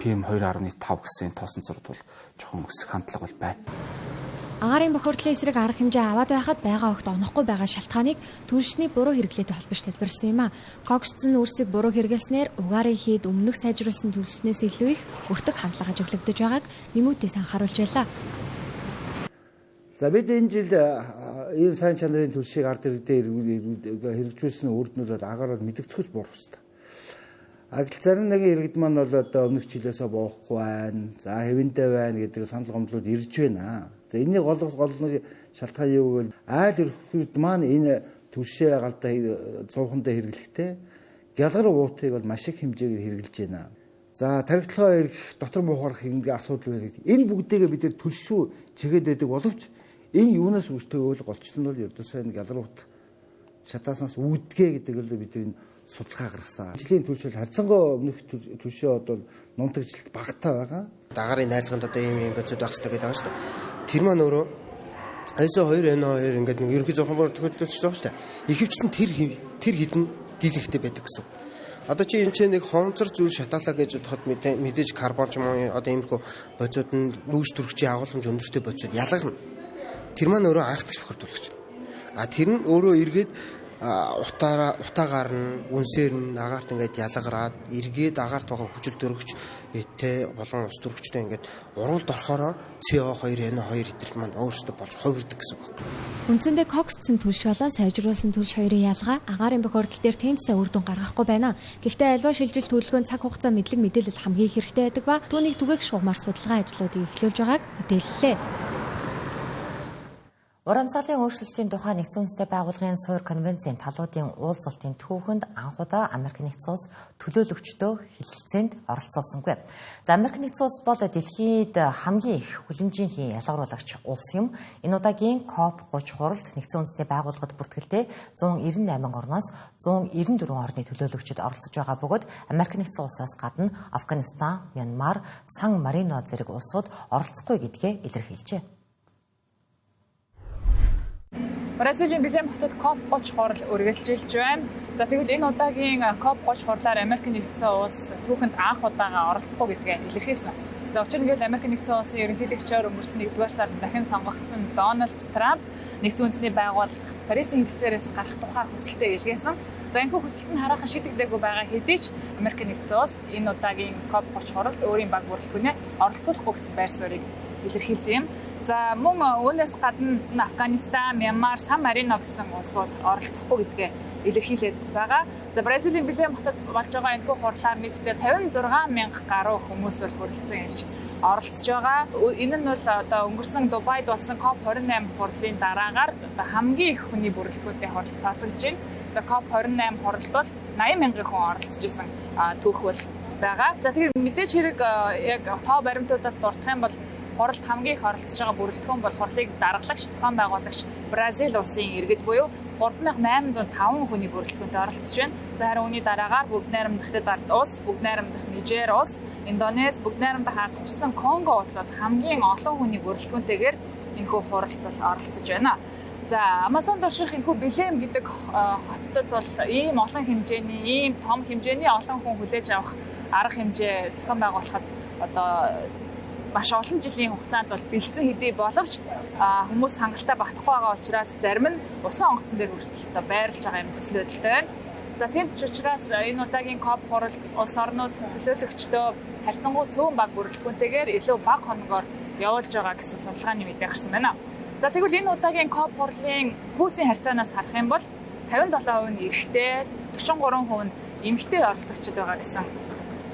PM2.5 гэсэн тоосонцорд бол жоохон өсөх хандлага бол байна. Агаарын бохирдлын эсрэг арга хэмжээ аваад байхад байгаа огт онохгүй байгаа шалтгааныг түншний буруу хэрэглээтэй холбож тайлбарласан юм а. Когсцсон нүүрсийг буруу хэрэглэснээр угаарын хийд өмнөх сайжруулсан түвшнээс илүү их өртөг хандлага ажиглагдаж байгааг нэмүүдээс анхааруулж байлаа. За бид энэ жил ийм сайн чанарын түвшийг ард иргэдэд хэрэгжүүлсэн үр дүнүүд агаар бол мэдэгдэхүйс буурах хэрэгтэй. Зарим нэгэн иргэд маань бол одоо өмнөх жилээсээ боохгүй байна. За хэвэндээ байна гэдэг санал гомдлууд ирж байна. За энэний гол шалтгаан юу гэвэл айл өрхөд маань энэ түвшээ галдаа цуухандаа хэрэглэхдээ гялгар уутыг бол маш их хэмжээгээр хэрэглэж байна. За тархитлогоо ирэх дотор муухарах ингээ асуудал байдаг. Энэ бүгдээгээ бид нэр төлшөө чигээд байдаг боловч энэ юунаас үүсдэг вэ? Голчлон бол ердөөсөө энэ гялгар уут шатааснаас үүдгээ гэдэг л бидний судалгаа гаргасан. Жилийн түвшил харьцангуй өмнөх түвшээ одоо нунтагжилт багтаа байгаа. Агаарын найрлаганд одоо ийм бодисод байх хэрэгтэй гэдэг байгаа шүү дээ. Тэр маань өөрөө ISO2N2 ингээд нэг ерөнхий зохион байгуулалт төлөвлөж байгаа шүү дээ. Ихэвчлэн тэр хідэн дийлэгтэй байдаг гэсэн. Одоо чи энэ ч нэг хонцор зүйл шатаалаа гэж бодоход мэдээж карбон ч юм уу одоо иймэрхүү бодисууд нь нүүрс төрөгчийн агуулмж өндөртэй бодисууд ялгарна. Тэр маань өөрөө айхдагч бохирдуулагч. Тэр нь өөрөө эргээд утаагаар нь үнсээр нь агаарт ингээд ялгараад эргээд агаарт байгаа хүчил дөрөгч тэ болон ус дөрөгчтэй ингээд уралд орохороо CO2N2 эдгээр маань өөрсдөө болж хувирдаг гэсэн үг. Үндсэндээ когсцсон түлш болон сайжруулсан түлш хоёрын ялгаа агаарын бохирдол дээр тэмцсэн үр дүн гаргахгүй байна. Гэхдээ альва шилжилт төлөвлөгөөний цаг хугацаа мэдлэг мэдээлэл хамгийн хэрэгтэй байдаг ба түүнийг түгээх шугамар судалгаа ажлуудыг эхлүүлж байгааг мэдээллээ. Уур амьсгалын өөрчлөлтийн тухай нэгдсэн үндэсний байгууллагын суур конвенцийн талуудын уулзалтын түүхэнд анхудаа Америк нэгдсэн улс төлөөлөгчдөө хэлэлцээнд оролцуулсангүй. За Америк нэгдсэн улс бол дэлхийд хамгийн их хүлэмжийн ялгаруулагч улс юм. Энэ удаагийн COP30 хуралд нэгдсэн үндэсний байгууллагад бүртгэлтэй 198 орноос 194 орны төлөөлөгчд оролцож байгаа бөгөөд Америк нэгдсэн улсаас гадна Афганистан, Мянмар, Сан Марино зэрэг улсууд оролцохгүй гэдгээ илэрхийлжээ. Бразилийн Белем хотод COP30 хурал үргэлжилж байна. За тэгвэл энэ удаагийн COP30 хурлаар Америк нэгдсэн улс түүхэнд анх удаага оролцохгүй гэдгээ илэрхийлсэн. За учир нь Америк нэгдсэн улсын ерөнхийлөгчөөр өнгөрсөн 1-р сард дахин сонгогдсон Дональд Трамп нэгдсэн үндэсний байгууллага Парисын хэлцээрээс гарах тухай хүсэлтэд илгээсэн. За энэхүү хүсэлт нь хараахан шийдэгдээгүй байгаа хэдий ч Америк нэгдсэн улс энэ удаагийн COP30 хуралд өөрийн баг бүрэлдэхүүнээ оролцуулахгүй гэсэн байр суурийг илэрхийлсэн юм. За мөн үүнээс гадна Афганистан, Мянмар, Сан Марино гэсэн улсууд оролцохгүй гэдгээ илэрхийлээд байгаа. За Бразилийн Белем хотод болж байгаа энэхүү хурлаар нийтдээ 56 мянга гаруй хүмүүс бол хүрэлцэн ирж оролцож байгаа. Энэ нь бол одоо өнгөрсөн Дубайд болсон COP28 хурлын дараагаар одоо хамгийн их хүний бүрэлдэхүүнтэй хурал тооцогдож байна. За COP28 хуралд бол 80 мянган хүн оролцож исэн түүх бол байгаа. За тэгэхээр мэдээж хэрэг яг тоо баримтуудаас дурдах юм бол хуралд хамгийн их оролцож байгаа бүрэлдэхүүн бол хурлыг даргалагч, зохион байгуулагч Бразил улсын иргэд буюу 3805 хүний бүрэлдэхүүнтэй оролцож байна. За харин үүний дараагаар бүгд найрамдах Хятад улс, бүгд найрамдах Нижер улс, Индонез, бүгд найрамдах ардчилсан Конго улсад хамгийн олон хүний бүрэлдэхүүнтэйгээр энэхүү хуралд бол оролцож байна. За Амазонд орших энэхүү Белем гэдэг хотод бол ийм олон хэмжээний, ийм том хэмжээний олон хүн хүлээж авах арга хэмжээ зохион байгуулахад одоо маш олон жилийн хугацаанд бол бэлдсэн хэдий боловч хүмүүс хангалттай багтахгүй байгаа учраас зарим нь усан онгоцон дээр хүртэл одоо байрлаж байгаа юм нөхцөл байдалтай байна. За тийм ч учраас энэ удаагийн COP хуралд улс орнууд төлөөлөгчдөө харьцангуй цөөн баг бүрэлдэхүүнтэйгээр илүү бага хоногоор явуулж байгаа гэсэн судалгааны мэдээ гарсан байна. За тэгвэл энэ удаагийн COP хурлын хүүсийн харьцаанаас харах юм бол 57% нь эрэгтэй, 43% нь эмэгтэй оролцогчид байгаа гэсэн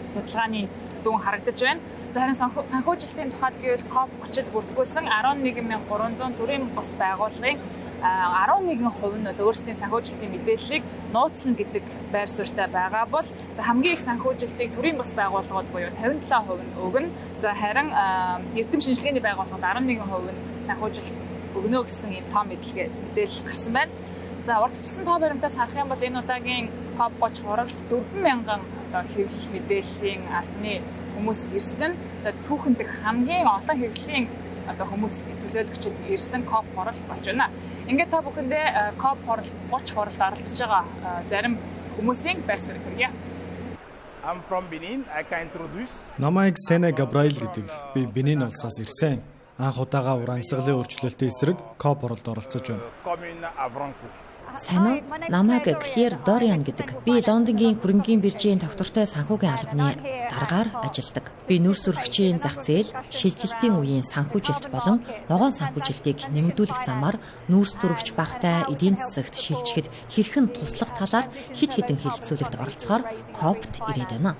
судалгааны дүн харагдаж байна. За харин санхүүжилтийн тухайд гэвэл COP30-д бүртгүүлсэн 11300 төрийн бус байгууллагын 11% нь бол өөрсдийн санхүүжилтийн мэдээллийг нууцлана гэдэг байр суурьтай байгаа бол за хамгийн их санхүүжилтийг төрийн бус байгууллагууд буюу 57% нь өгнө. За харин эрдэм шинжилгээний байгууллагууд 11% нь санхүүжилт өгнө гэсэн ийм том мэдээлэл гарсан байна. За урдчилсан тоо баримтаас харах юм бол энэ удаагийн COP30 хуралд 4000 одоо хэвлэл мэдээллийн албаны хүмүүс ирсэн нь за түүхэнд хамгийн олон хэвлэлийн одоо хүмүүс төлөөлөгчд ирсэн COP хурал болж байна. Ингээд та бүхэндээ COP 30 хуралд оролцож байгаа зарим хүмүүсийн байр суурийг хүргье. Намайг Сене Габраил гэдэг. Би Бенин улсаас ирсэн. Анх удаага ур амьсгалын өөрчлөлтийн эсрэг COP хуралд оролцож байна. Сайн уу? Намайг Клэр Дориан гэдэг. Би Лондонгийн хөрөнгийн биржийн тогтвортой санхүүгийн албаны даргаар ажилладаг. Би нүүрс зурагчийн зах зээл, шилжилтийн үеийн санхүүжилт болон ногоон санхүүжилтийг нэмэгдүүлэх замаар нүүрс зурагч багтай эдийн засагт шилжихэд хэрхэн туслах талаар хэд хэдэн хэлэлцүүлэгт оролцохоор COP-д ирээд байна.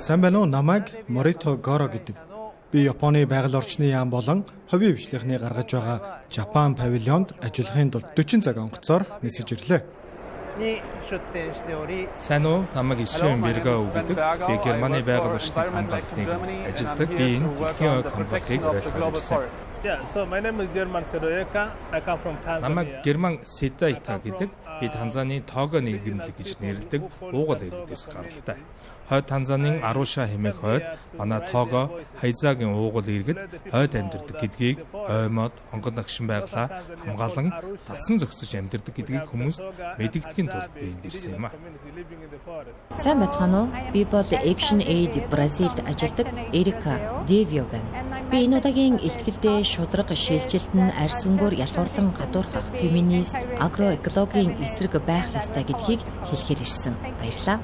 Сайн байна уу? Намайг Морито Горо гэдэг. Би Японы байгаль орчны яам болон ховийн хвшлийнхний гаргаж байгаа Жапан павильонд ажиллахын тулд 40 цаг онгоцоор нисэж ирлээ. Сайн уу? Намайг Ишвэн Бергау гэдэг. Би Германы байгаль орчны хамгаалтыг ажилладаг. Би энэ дэлхийн ойг хамгаалтыг ойлгохоор ирсэн. Намайг Герман Седайка гэдэг. Би Танзаны Того нийгэмлэг гэж нэрлэдэг уугуул иргэдээс гаралтай. Хойд Танзанийн Аруша хэмээх хойд манай Того Хайзагийн уугуул иргэд хойд амьдардаг гэдгийг оймоод онгод нагшин байглаа хамгаалan тасан зогсож амьдардаг гэдгийг хүмүүс мэдгэдэхийн тулд би энд ирсэн юм а. Сайн бацгаана уу? Би бол Action Aid Бразилд ажилладаг Эрика Девио байна. Би энэ удаагийн илтгэлдээ шудраг шилжилт нь арьс өнгөөр ялгуурлан гадуурхах феминист агроэкологийн эсрэг байх ёстой гэдгийг хэлэхээр ирсэн. Баярлалаа.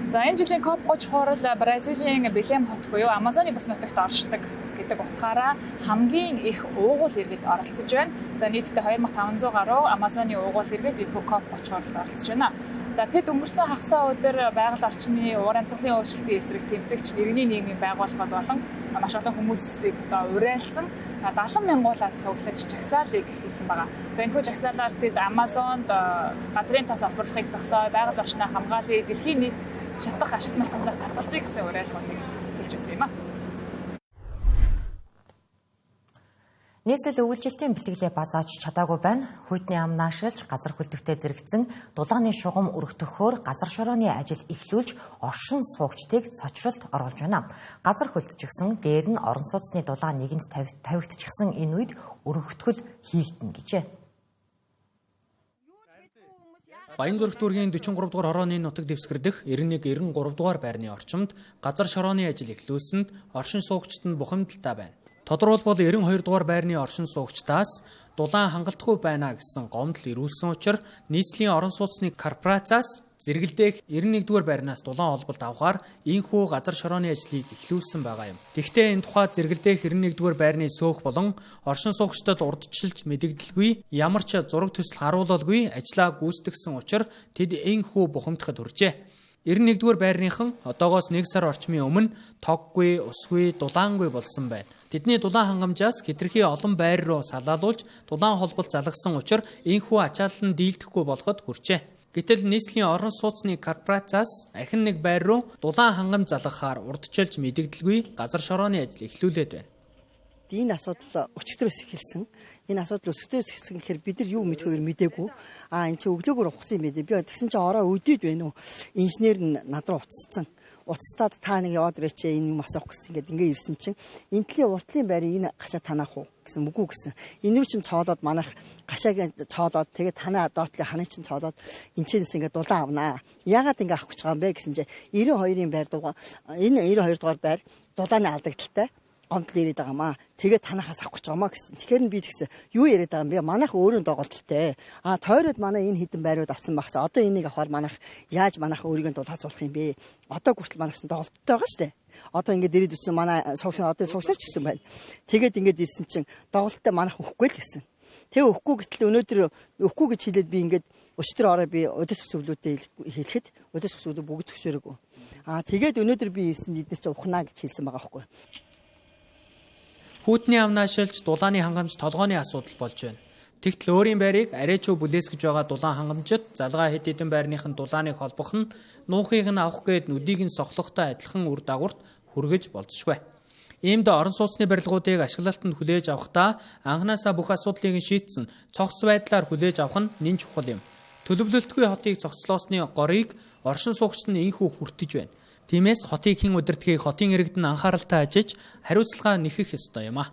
За энэ жилийн COP30 хурал Бразилийн Белем хот буюу Амазоны бүс нутагт оршдог гэдэг утгаараа хамгийн их уугуул иргэд оролцож байна. За нийтдээ 2500 гаруй Амазоны уугуул иргэд энэ COP30 хуралд оролцож байна. За тэд өнгөрсөн хагас өдөр байгаль орчны уур амьсгалын өөрчлөлтийн эсрэг тэмцэгч иргэний нийгмийн байгууллагууд болон маш олон хүмүүсийг уриалсан 70,000-уулаа цуглаж жагсаалыг хийсэн байгаа. За энэхүү жагсаалаар тэд Амазонд газрын тос олборлохыг зогсоо, байгаль орчноо хамгаалъя, дэлхийн нийт шатах ашигтмал талаас татгалзъя гэсэн уриалгыг хэлж байсан юм а. Нийслэл өвлжилтийн бэлтгэлээ базааж чадаагүй байна. Хүйтний ам наашилж, газар хөлтөгтэй зэрэгцэн, дулааны шугам өргөтөхөөр газар шорооны ажил эхлүүлж, оршин суугчдыг цочролд оруулж байна. Газар хөлтчихсэн, дээр нь орон сууцны дулаан нэгэнд тавигдчихсан энэ үед өргөтгөл хийгдэнэ гэжээ. Баянзүрх дүүргийн 43 дугаар хорооны нутаг дэвсгэр дэх 91-93 дугаар байрны орчимд газар шорооны ажил эхлүүлсэнд оршин суугчид нь бухимдалтай байна. Тодорхойлбол 92 дугаар байрны оршин суугчдаас дулаан хангалтгүй байна гэсэн гомдол ирүүлсэн учраас нийслэлийн орон сууцны корпорациас зэрэгэлдэх 91-р байрнаас дулаан холболт авахаар ийхүү газар шорооны ажлыг эхлүүлсэн байгаа юм. Гэхдээ энэ тухайд зэрэгэлдэх 91-р байрны сөөх болон оршин суугчдад урдчилж мэдэгдэлгүй ямар ч зураг төсөл харуулалгүй ажлаа гүйцэтгэсэн учраас тэд ийхүү бухимдахад хүрчээ. 91-р байрныхан одоогоос 1 сар орчмын өмнө тоггүй, усгүй, дулаангүй болсон байна. Тэдний дулаан хангамжаас хэтэрхий олон байр руу салаалуулж дулаан холболт залгасан учраас ийхүү ачаалал нь дийлдэхгүй болоход хүрчээ. Гэтэл нийслэлийн орон сууцны корпорациас ахин нэг байр руу дулаан хангамж залгахаар урдчилж мэдэгдэлгүй газар шорооны ажил эхлүүлээд байна. Энэ асуудал өчигдрөөс эхэлсэн. Энэ асуудал өчигдрөөс эхэлсэн гэхээр бид нар юу мэдхүйгээр мдээгүй. Энд чинь өглөөгөр ухсан юм бэ. Би тэгсэн чинь ороо өдөөд байна уу? Инженер нь над руу уцсан. Уцтаад та нэг яваад ирээч энэ юм асуух гэсэн. Ингээ ирсэн чинь энэ тлийн уртлын байрыг энэ гашаа танаах уу гэсэн үгүй гэсэн. Энэ рүү чинь цоолоод манайх гашааг цоолоод тэгээд танаа доотлын ханыг чинь цоолоод энэчнээс ингээ дулаан авнаа. Яагаад ингээ авах гэж байгаа юм бэ гэсэн чинь 92-ын байр дугаар энэ 92 дугаар байр дулааны алдагдaltaй гомдол ирээд байгаамаа. Тэгээд танахаас авах гэж байгаамаа гэсэн. Тэгэхээр нь би тэгсэн. Юу яриад байгаа юм бэ? Манайх өөрөө доголдолтой. Тойроод манай энэ хідэн байрууд авсан багцаа. Одоо энийг авахаар манайх яаж манайх өөрийгөө дулаацуулах юм бэ? Одоо хүртэл манайх доголдолтой байгаа шүү дээ. Одоо ингээд ирээд үтсэн манай суугчнаа одоо суугчнаар ч гэсэн байна. Тэгээд ингээд ирсэн чинь доголдолтой манайх өхгүй л гэсэн. Тэгээ өхгүй гэтэл өнөөдөр өхгүй гэж хэлээд би ингээд өчтөр ороо би удас төсөвлүүдэд хэлэхэд удас төсөвлөө бүгд зөвшөөрөөгүй. Тэгээд өнөөдөр би ирсэн эднээс ч ухнаа гэж хэлсэн байгаа байхгүй. Хүүтний амнаа шилж дулааны хангамж толгойн асуудал болж байна. Тэгтэл өөрийн байрыг арайчуу бүлээсгэж байгаа дулаан хангамжид залгаа хэд хэдэн байрныхан дулааныг холбох нь нуухыг нь авах гээд нүдийг нь сохлохтой адилхан үр дагаварт хүргэж болцшгүй. Иймд орон сууцны барилгуудыг ашиглалтанд хүлээж авахдаа анханасаа бүх асуудлыг шийдсэн цогц байдлаар хүлээж авах нь нэн чухал юм. Төлөвлөлтгүй хотыг цогцлоосны горыг оршин суугчид нь ийхүү хүртэж байна. Тиймээс хотыг хэн удирдахыг хотын иргэд нь анхааралтай ажиж хариуцлага нэхэх ёстой юм а.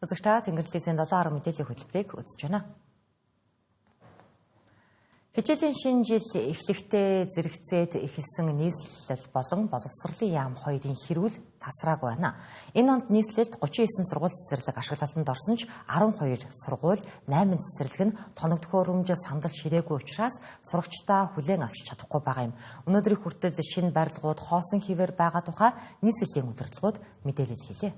Үзэгчдээ Тэнгэрлэгний 7 мэдээллийн хөтөлбөрийг үзэж байна. Хичээлийн шинэ жил эхлэхдээ зэрэгцээд эхэлсэн нийслэл болон боловсролын яам хоёрын хэрүүл тасраагүй байна. Энэ онд нийслэлд 39 сургууль цэцэрлэг ашиглалтанд орсон ч 12 сургууль, 8 цэцэрлэг нь тоног төхөөрөмж сандалж ирээгүй учраас сурагчдаа хүлээн авч чадахгүй байгаа юм. Өнөөдрийн хүртэл шинэ барилгууд хоосон хിവэр байгаа тухай нийслэлийн удирдлагууд мэдээлэл хийлээ.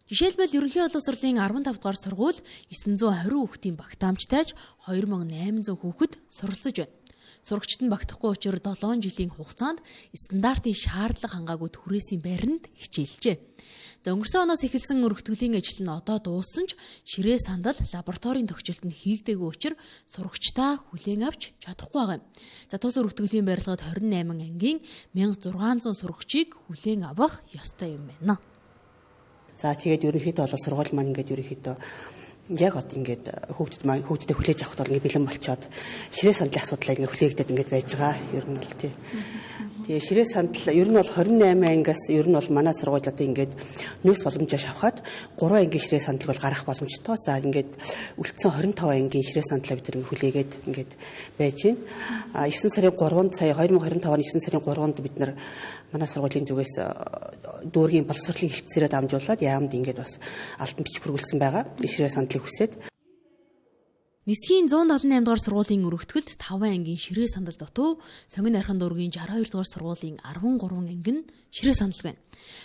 Жишээлбэл ерөнхий боловсролын 15 дугаар сургууль 920 хүүхдийн багтаамжтайж 2800 хүүхэд суралцж байна. Сурагчид нь багтахгүй учраас 7 жилийн хугацаанд стандартын шаардлага хангаагүй түрээсийн байранд хичээлжээ. За өнгөрсөн оноос эхэлсэн өргөтгөлийн ажил нь одоо дууссан ч ширээ сандал лабораторийн тохиолдолд нь хийгдээгүй учраас сурагчдаа хүлээн авч чадахгүй байгаа юм. За тус өргөтгөлийн барилгад 28 ангийн 1600 сурагчийг хүлээн авах ёстой юм байна. За тэгээд ерөнхийдөө бол сургууль маань ингээд ерөнхийдөө яг одоо ингээд хүүхдэд хүлээж авахд бол ингээд бэлэн болчоод ширээ сандлын асуудлаа ингээд хүлээгдээд ингээд байж байгаа. Ер нь бол тий. Тэгээ ширээ сандал ер нь бол 28 ангиас ер нь бол манай сургууль одоо ингээд нөөц боломжоо шавхаад 3 ангийн ширээ сандал бол гарах боломжтой. За ингээд үлдсэн 25 ангийн ширээ сандлаа бид нэг хүлээгээд ингээд байж байна. 9 сарын 3-нд сая 2025 оны 9 сарын 3-нд бид нар манай сургуулийн зүгээс дүүргийн боловсролын хилцээрээ дамжуулаад яамд ингээд бас алтан бичиг хүргэлсэн байгаа. Ширээ сандлыг хүсээд Нисхийн 178 дугаар сургуулийн өргөтгөлд 5 ангийн ширээ сандал дутуу, Сонгон архин дүүргийн 62 дугаар сургуулийн 13 анги нь ширээ сандал байна.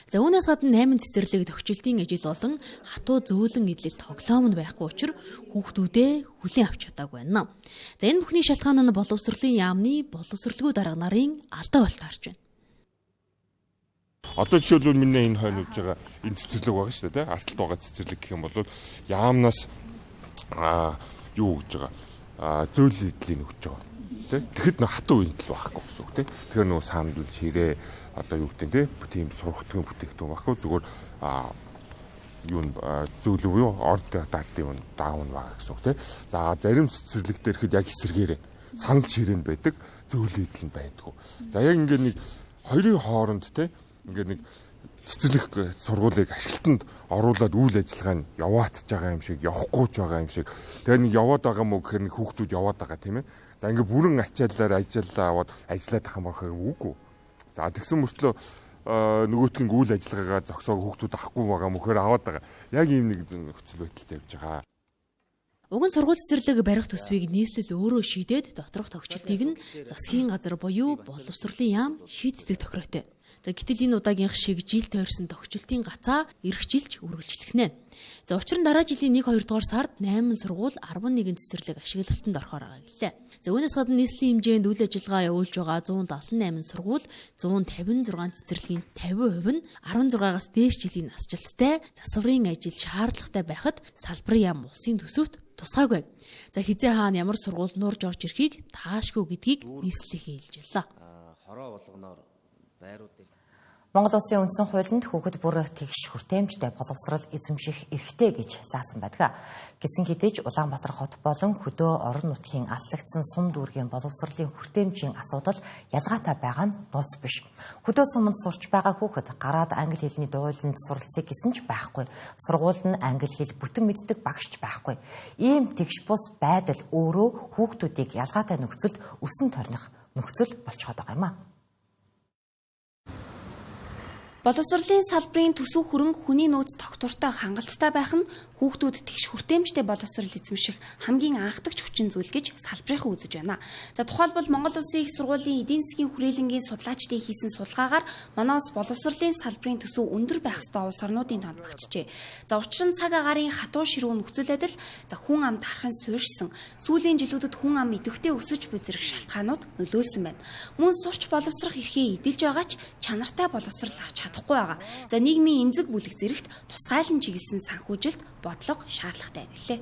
За үүнээс гадна 8 цэцэрлэг тохичлтын ажил болон хатуу зөөлөн идэл тоглоом нь байхгүй учраас хүүхдүүдээ хүлээн авч чадаагүй байна. За энэ бүхний шалтгаан нь боловсролын яамны боловсролгүй дарга нарын алдаа болтоо харж байна. Одоо жишээлбэл миний энэ хойно үж байгаа энэ цэцэрлэг байгаа шүү дээ, арталт байгаа цэцэрлэг гэх юм бол яамнаас юу гэж байгаа зөөл идлийн өгч байгаа тий. Тэгэхэд нөх хатуу идэл байхгүй гэсэн үг тий. Тэгэхээр нөх сандал ширээ одоо юу гэдэг тий тийм сургалтын бүтээгдэхүүн байхгүй зүгээр юу зөөл юу орд дартын даавн байгаа гэсэн үг тий. За зарим цэцэрлэг дээр хэд яг эсэргээрээ сандал ширээ нь байдаг, зөөл идэл нь байдгүй. За яг ингээд нэг хоёрын хооронд тий ингээд нэг цэцэрлэг сургуулийг ашиглалтанд оруулаад үйл ажиллагаа нь яваатж байгаа юм шиг, явахгүй ч байгаа юм шиг. Тэгээ нэг яваад байгаа мó гэхээр нэг хүүхдүүд яваад байгаа тийм ээ. За ингээ бүрэн ачаалаар ажиллаа аваад ажиллаад тахын болохыг үгүй. За тэгсэн мөртлөө нөгөөтгөн үйл ажиллагаагаа зогсоог хүүхдүүд авахгүй байгаа мөхөр аваад байгаа. Яг ийм нэг нөхцөл байдалтай явж байгаа. Уг нь сургууль цэцэрлэг барих төсвийг нийслэл өөрөө шийдээд доторх тохичлтыг нь засгийн газар буюу боловсролын яам шийддэг тохиротой. За гэтэл энэ удаагийнх шиг жил тойрсон тохичлтын гацаа эх жилч үргэлжлэхнэ. За учир нь дараа жилийн 1-2 дугаар сард 8 сургууль 11 цэцэрлэг ашиглалтанд орохоор байгаа гэлээ. За үүнээс гадна нийслэлийн хэмжээнд үйл ажиллагаа явуулж байгаа 178 сургууль 156 цэцэрлэгийн 50% нь 16-аас дээш жилийн насжилттай засварын ажил шаардлагатай байхад салбарын яам улсын төсөвт тусгаагүй. За хизээ хаана ямар сургууль нурж орж ирэхийг таашгүй гэдгийг нийслэл хэлж байлаа. Хороо болгоноор байруудыг Монгол Улсын үндсэн хуулинд хүүхэд бүр тэгш хүртээмжтэй боловсрол эзэмших эрхтэй гэж заасан байдаг. Гэсэн хэдий ч Улаанбаатар хот болон хөдөө орон нутгийн аслагдсан сум дүүргийн боловсролын хүртээмжийн асуудал ялгаатай байгаа нь нууц биш. Хөдөө суманд сурч байгаа хүүхэд гараад англи хэлний дууланд суралцъя гэсэн ч байхгүй. Сургуульд нь англи хэл бүтэн мэддэг багшч байхгүй. Ийм тэгш бус байдал өөрөө хүүхдүүдийг ялгаатай нөхцөлд өсөн торних нөхцөл болчиход байгаа юм а. Боловсролын салбарын төсөв хөрөнгө хүний нөөц тогтвортой хангалттай байх нь хүүхдүүд тэгш хүртээмжтэй боловсрол эзэмших хамгийн анхдагч хүчин зүйл гэж салбарынхан үзэж байна. За тухайлбал Монгол Улсын их сургуулийн эдийн засгийн хүрээлэнгийн судлаачдын хийсэн судалгаагаар манаас боловсролын салбарын төсөв өндөр байх ёстой улс орнуудын тоонд багтжээ. За учир нь цаг агаарын хатуу ширүүн нөхцөл байдал, хүн ам тархин суурьшсан, сүүлийн жилүүдэд хүн ам идэвхтэй өсөж буй зэрэг шалтгаанууд нөлөөлсөн байна. Мөн сурч боловсрох эрхээ эдэлж байгаа ч чанартай боловсрол авч чадахгүй байгаа. За нийгмийн эмзэг бүлэг зэрэгт тусгайлан чиглэсэн санхүүжилт бодлого шаардлагатай гэлээ.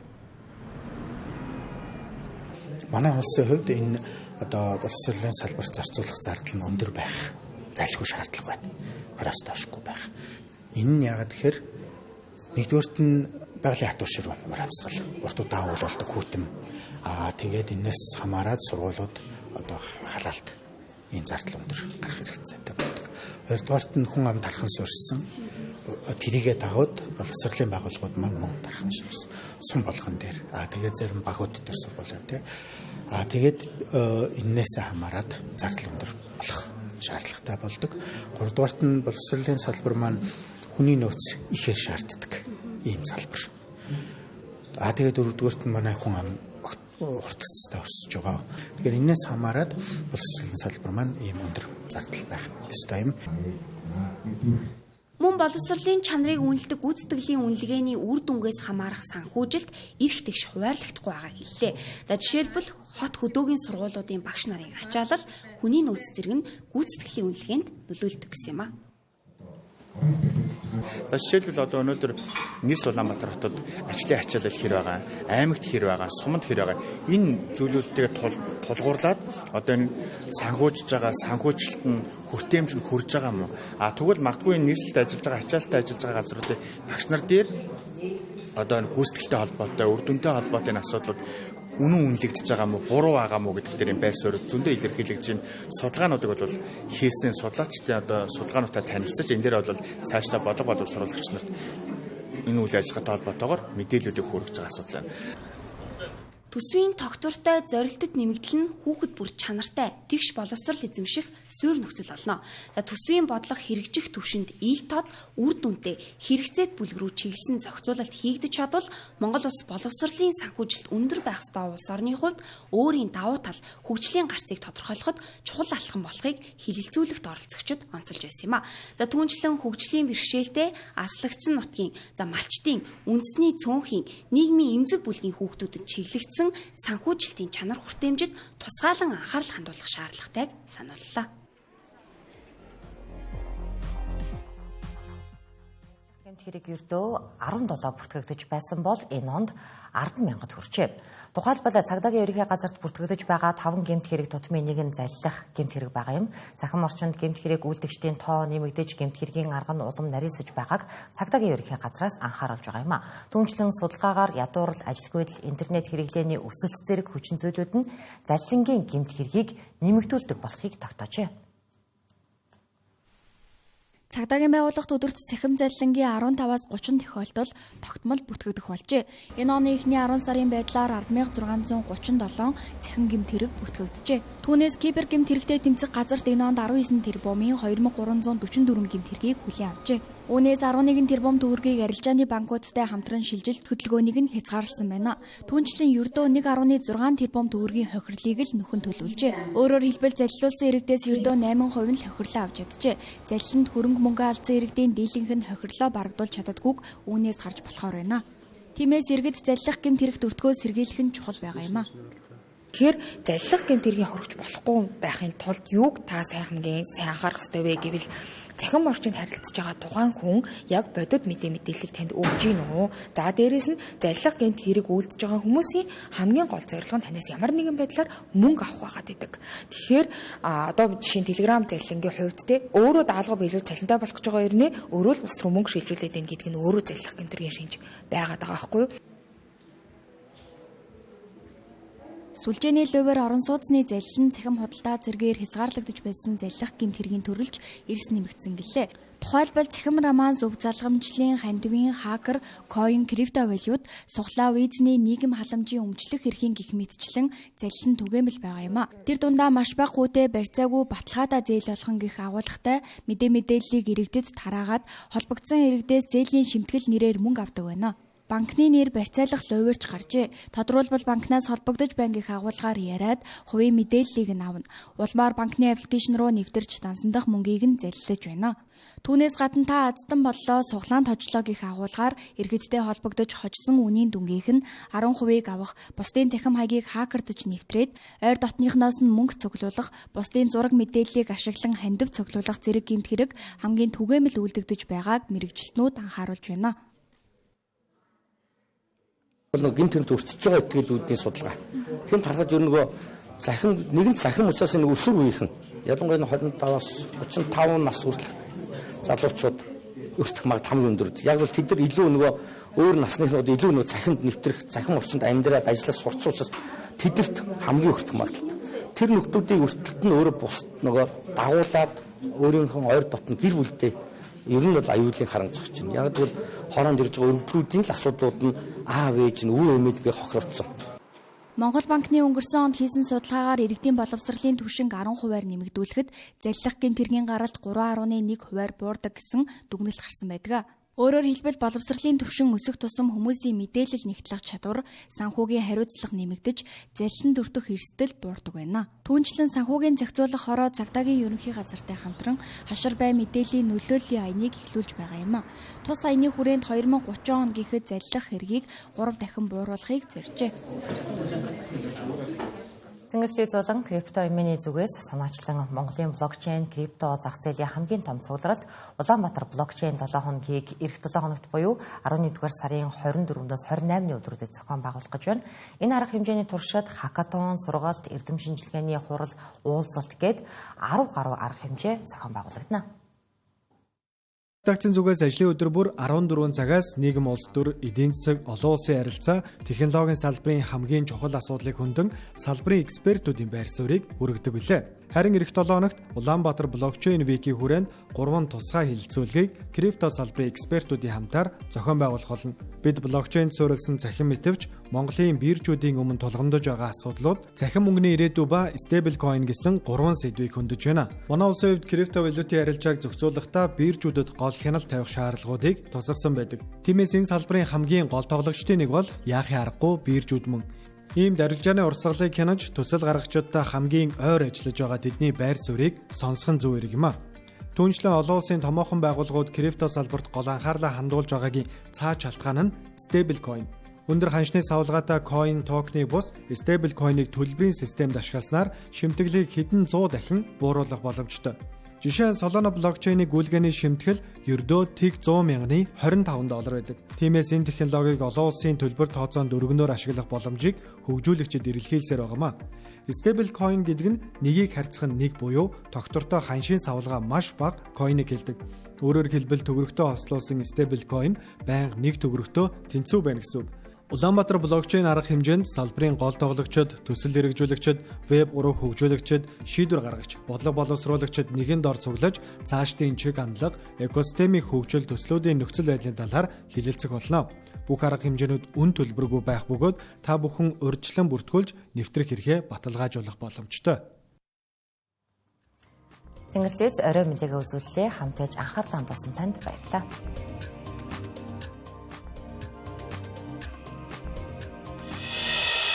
Манай улсын хувьд энэ одоо боловсролын салбарт зарцуулах зардал нь өндөр байх зайлшгүй шаардлага байна. Араас доошгүй байх. Энэ нь яагаад тэгэхээр нэгдүгээрт нь байгалийн хатуу ширүү урамсгал, урт удаан уулуулдаг хүүтэм. Тэгээд энэс хамаарад сургуулиуд одоо халаалт энэ зардал өндөр гарах хэрэгцээтэй байдаг. Хоёрдугаарт нь хүн ам тархан суурьсан тэрийгэ дагууд боловсролын байгууллагууд маань мөн тархан суурьсан сум болгон дээр тэгээд зарим багууд дээр сургуулаа тий. Тэгээд энээс хамаарад зардал өндөр болох шаардлагатай болдог. Гуравдугаарт нь боловсролын салбар маань хүний нөөц ихээр шаарддаг ийм салбар. Тэгээд дөрөвдүгээрт нь манай хүн ам уртцтай өсөж байгаа. Тэгэхээр энэс хамаарад боловсролын салбар маань ийм өндөр зардал байх ёстой юм. Мөн боловсролын чанарыг үнэлдэг гүйцэтгэлийн үнэлгээний үр дүнгээс хамаарах санхүүжилт эрх тэгш хуваарлагдахгүй байгаа гэлээ. За жишээлбэл хот хөдөөгийн сургуулиудын багш нарын ачаалал хүний нөөц зэрэг нь гүйцэтгэлийн үнэлгээнд нөлөөлдөг гэсэн юм а. За жишээлбэл одоо өнөөдөр нийслэл Улаанбаатар хотод ажлын ачаалал хэр байгаа, аймагт хэр байгаа, суманд хэр байгаа. Энэ зүйлүүдтэйгээ тулгуурлаад одоо энэ санхүүжж байгаа санхүүжилт нь хүртээмж нь хүрж байгаа юм уу? Тэгвэл магадгүй энэ нийслэлд ажиллаж байгаа, ачаалттай ажиллаж байгаа газруудын багш нар дээр одоо гүйцэтгэлтэй холбоотой, үр дүнтэй холбоотой энэ асуудлууд үнэн үнэлэгдэж байгаа мó буруу байгаа мó гэдэг дээр байр суурь зөндөө илэрхийлэгдэж байна. Судалгаануудыг бол хийсэн судлаачдын одоо судалгаануудаа танилцаж энэ дээр бол цаашдаа бодлого боловсруулагч нарт энэ үйл ажиллагаатай холбоотойгоор мэдээллүүдийг хүргэж байгаа асуудал байна. Төсвийн тогтвортой зорилтод нэмэгдэл нь хүүхэд бүр чанартай тэгш боловсрал эзэмших суурь нөхцөл болно. За төсвийн бодлого хэрэгжих түвшинд ил тод үр дүнтэй хэрэгцээт бүлэг рүү чиглэсэн зохицуулалт хийгдэж чадвал Монгол улс боловсролын санхүүжилт өндөр байх ёстой улс орны хувьд өөрийн давуу тал хөгжлийн гарцыг тодорхойлоход чухал алхам болохыг хилэлцүүлэхт оролцогчид онцолж байсан юм а. За түүнчлэн хөгжлийн бэрхшээлтэй аслагдсан нутгийн малчдын үндэсний цөөнхийн нийгмийн эмзэг бүлгийн хүүхдүүдэд чиглэгдсэн санхүүжилтийн чанар хүртээмжид тусгаалan анхаарал хандуулах шаардлагатайг санууллаа. Гэмт хэрэг ердөө 17 бүртгэгдэж байсан бол энэ онд 10,000 хүрчээ. Тухайлбал цагдаагийн ерөнхий газарт бүртгэгдэж байгаа 5 гэмт хэрэг тутмын нэг нь заллах гэмт хэрэг байгаа юм. Захин орчинд гэмт хэрэг үйлдэгчдийн тоо нэмэгдэж гэмт хэргийн арга нь улам нарийсаж байгааг цагдаагийн ерөнхий газраас анхааруулж байгаа юм а. Түүнчлэн судалгаагаар ядуурл, ажилгүй байдал, интернет хэрэглээний өсөлт зэрэг хүчин зүйлүүд нь заллингийн гэмт хэргийг нэмэгдүүлдэг болохыг тогтоожээ. Цагдаагийн байгууллагт өдөрт цахим заллингийн 15-аас 30 тохиолдол тогтмол бүртгэгдэх болжээ. Энэ оны эхний 10 сарын байдлаар 10,637 цахим гэмт хэрэг бүртгэгджээ. Түүнээс кибер гэмт хэрэгтэй тэмцэх газарт энэ онд 19 тэрбумын 2,344 гэмт хэргийг хүлээн авчээ. Үүнээс 11 тэрбум төгрөгийг арилжааны банкудтай хамтран шилжилт хөдөлгөөнийг нь хязгаарласан байна. Түүнчлэн ердөө 1.6 тэрбум төгрөгийн хохирлыг л нөхөн төлөвлөжээ. Өөрөөр хэлбэл заллуулсан иргэдээс ердөө 8% нь хохирлоо авч чаджээ. Заллинд хөрөнгө мөнгө алдсан иргэдийн дийлэнх нь хохирлоо барагдуулж чаддаггүйг үүнээс харж болохоор байна. Тиймээс иргэд заллах гэмт хэрэгт өртгөө сэргийлэх нь чухал байгаа юм а. Тэгэхээр заллах гэмт хэргийн хоригч болохгүй байхын тулд юуг та сайхангийн сайн анхаарах ёстой вэ гэвэл захин орчинд харилцаж байгаа тухайн хүн яг бодит мэдээллийг танд өгж гин үү. За дээрэс нь заллах гэмт хэрэг үйлдэж байгаа хүмүүсийн хамгийн гол зорилго нь танаас ямар нэгэн байдлаар мөнгө авах байгаад идэг. Тэгэхээр одоо жишээ нь Telegram заллингийн хувьд те өөрөө даалгавар биелүүл цалинтай болох гэж байгаа ирнэ өөрөө л бус руу мөнгө шилжүүлээд байна гэдг нь өөрөө заллах гэмт хэргийн шинж байгаад байгаа байхгүй юу. Сүлжээний луваар орон сууцны заллин цахим худалдаа зэргээр хязгаарлагдаж байсан заллах гэмт хэргийн төрөлж эрс нэмэгдсэн гэлээ. Тухайлбал цахим роман, зөв залгамжлын, хандивын, хакер, коин, криптовалют, суглаа визний нийгэм халамжийн өмчлөх эрхийн гих мэтчлэн заллин түгээмэл байгаа юм а. Тэр дундаа маш бага гүйтэй барьцаагүй баталгаадаа зээл болгон гих агуулгатай мэдээллийг иргэдэд тараагаад холбогдсон иргэдээс зээлийн шимтгэл нэрээр мөнгө авдаг байна. Банкны нэр барьцаалах луваарч гарчээ. Тодорхойлбол банкнаас холбогдож байна гэх агуулгаар яриад хувийн мэдээллийг нь авна. Улмаар банкны аппликейшн руу нэвтэрч дансандах мөнгийг нь заллиж байна. Түүнээс гадна та аздан боллоо суглаан тожлоо гэх агуулгаар иргэдтэй холбогдож хожсон үнийн дүнгийн нь 10% авах, бусдын захим хаягийг хакердж нэвтрээд ойр дотныхноос нь мөнгө цуглуулах, бусдын зураг мэдээллийг ашиглан хандив цуглуулах зэрэг гэмт хэрэг хамгийн түгээмэл үйлдэгдэж байгааг мэргэжилтнүүд анхааруулж байна. Гэмт хэрэг өртөж байгаа этгээдүүдийн судалгаа. Тэнд харахад ер нь нэгэн захин усаас нэг өсвөр үеийнхэн ялангуяа 25-аас 35 нас хүртэлх залуучууд өртөх магадлал хамгийн өндөр. Яг бол тэд нар илүү өөр насныхнууд илүү захинд нэвтрэх, захин орчинд амьдраад ажиллаж сурцсан учраас тэдэрт хамгийн өртөх магадлал. Тэр нөхдүүдийн өртөлт нь өөрөө бус дагуулад өөрийнхөө ойр дотн гэр бүлтэй ер нь бол аюулын харан зогч чинь. Яг тэгвэл хороонд ирж байгаа өргөдлүүдийн л асуудлууд нь аав ээж нь үе эмээдгээ хохирогдсон. Монгол банкны өнгөрсөн онд хийсэн судалгаагаар иргэдийн боловсролын түвшинг 10%-аар нэмэгдүүлэхэд заллах гэмт хэргийн гаралт 3.1%-аар буурдаг гэсэн дүгнэлт гарсан байдаг. Өөрөөр хэлбэл боловсролын түвшин өсөх тусам хүмүүсийн мэдээлэл нэгтлэх чадвар, санхүүгийн хариуцлага нэмэгдэж, заллинд өртөх эрсдэл буурдаг байна. Түүнчлэн санхүүгийн зохицуулах хороо цагдаагийн ерөнхий газартай хамтран хашир бай мэдээллийн нөлөөллийн аяныг эхлүүлж байгаа юм. Тус аяны хүрээнд 2030 он гэхэд заллах хэргийг 3 дахин бууруулахыг зорьжээ. Тэнгэрлэг зулан крипто эмээний зүгээс санаачлан Монголын блокчейн крипто зах зээлийн хамгийн том цугларалт Улаанбаатар блокчейн 7 хоногийг эх 7 хоногт буюу 11-р сарын 24-өөс 28-ны өдрүүдэд зохион байгуулах гэж байна. Энэ арга хэмжээний туршид хакатон, сургалт, эрдэм шинжилгээний хурал, уулзалт гээд 10 гаруй арга хэмжээ зохион байгуулагдана. Тагцын зүгээс ажлын өдөр бүр 14 цагаас нийгэм улс төр, эдийн засаг, олон улсын харилцаа, технологийн салбарын хамгийн чухал асуудлыг хөндөг салбарын экспертүүдийн байр суурийг өргөдөг билээ. Харин эх 7 хоногт Улаанбаатар блокчейн вики хүрээнд 3 тусгай хэлэлцүүлгийг крипто салбарын экспертүүдийн хамтаар зохион байгуулах болно. Бид блокчейнд суурилсан цахим мэтэвч Монголын биржүүдийн өмнө тулгамдж байгаа асуудлууд, цахим мөнгөний ирээдүй ба стейблкойн гэсэн 3 сэдвийг хөндөж байна. Манай улсын хувьд крипто валютын арилжааг зохицуулахдаа биржүүдэд гол хяналт тавих шаардлагуудыг тусгасан байдаг. Тиймээс энэ салбарын хамгийн гол тоглогчдын нэг бол яахын аргагүй биржүүд мөн. Ийм арилжааны урсгалыг хянаж төсөл гаргагчдаа хамгийн ойр ажиллаж байгаа тэдний байр суурийг сонсох нь зөв хэрэг юм а. Түүнчлэн олон улсын томоохон байгууллагууд крипто салбарт гол анхаарлаа хандуулж байгаагийн цааш шалтгаан нь стейблкойн. Өндөр ханшны савлгаатай coin token-ы бус стейблкойныг төлбөрийн системд ашигласнаар шимтгэлийг хэдэн 100 дахин бууруулах боломжтой. Жишээ нь Solana блокчейний гүйлгээний шимтгэл ердөө тэг 100 мянганы $25 байдаг. Тиймээс энэ технологиг олон улсын төлбөр тооцоонд өргөнөөр ашиглах боломжийг хөгжүүлэгчид эрэлхийлсээр байгаамаа. Stablecoin гэдэг нь нэгийг харьцах нь нэг буюу тогтвортой ханшийн савлгаа маш бага coin-ыг хэлдэг. Өөрөөр хэлбэл төгрөгтөө хослуулсан stablecoin байнга нэг төгрөгтөө тэнцүү байна гэсэн үг. Улаанбаатар блокчейн арга хэмжээнд салбарын гол тоглогчид, төсөл хэрэгжүүлэгчид, веб 3 хөгжүүлэгчид, шийдвэр гаргагч, бодлого боловсруулагчид нэгэн дор цуглаж цаашдын чиг хандлага, экосистемийн хөгжил төслүүдийн нөхцөл байдлын талаар хэлэлцэх болно. Бүх арга хэмжээнүүд үн төлбөргүй байх бөгөөд та бүхэн урьдчилан бүртгүүлж нэвтрэх хэрэгэ баталгаажуулах боломжтой. Тэнгэрлэгч орой мэдээг үзүүллээ. Хамтаж анхаарлаа хандуулсан танд баярлалаа.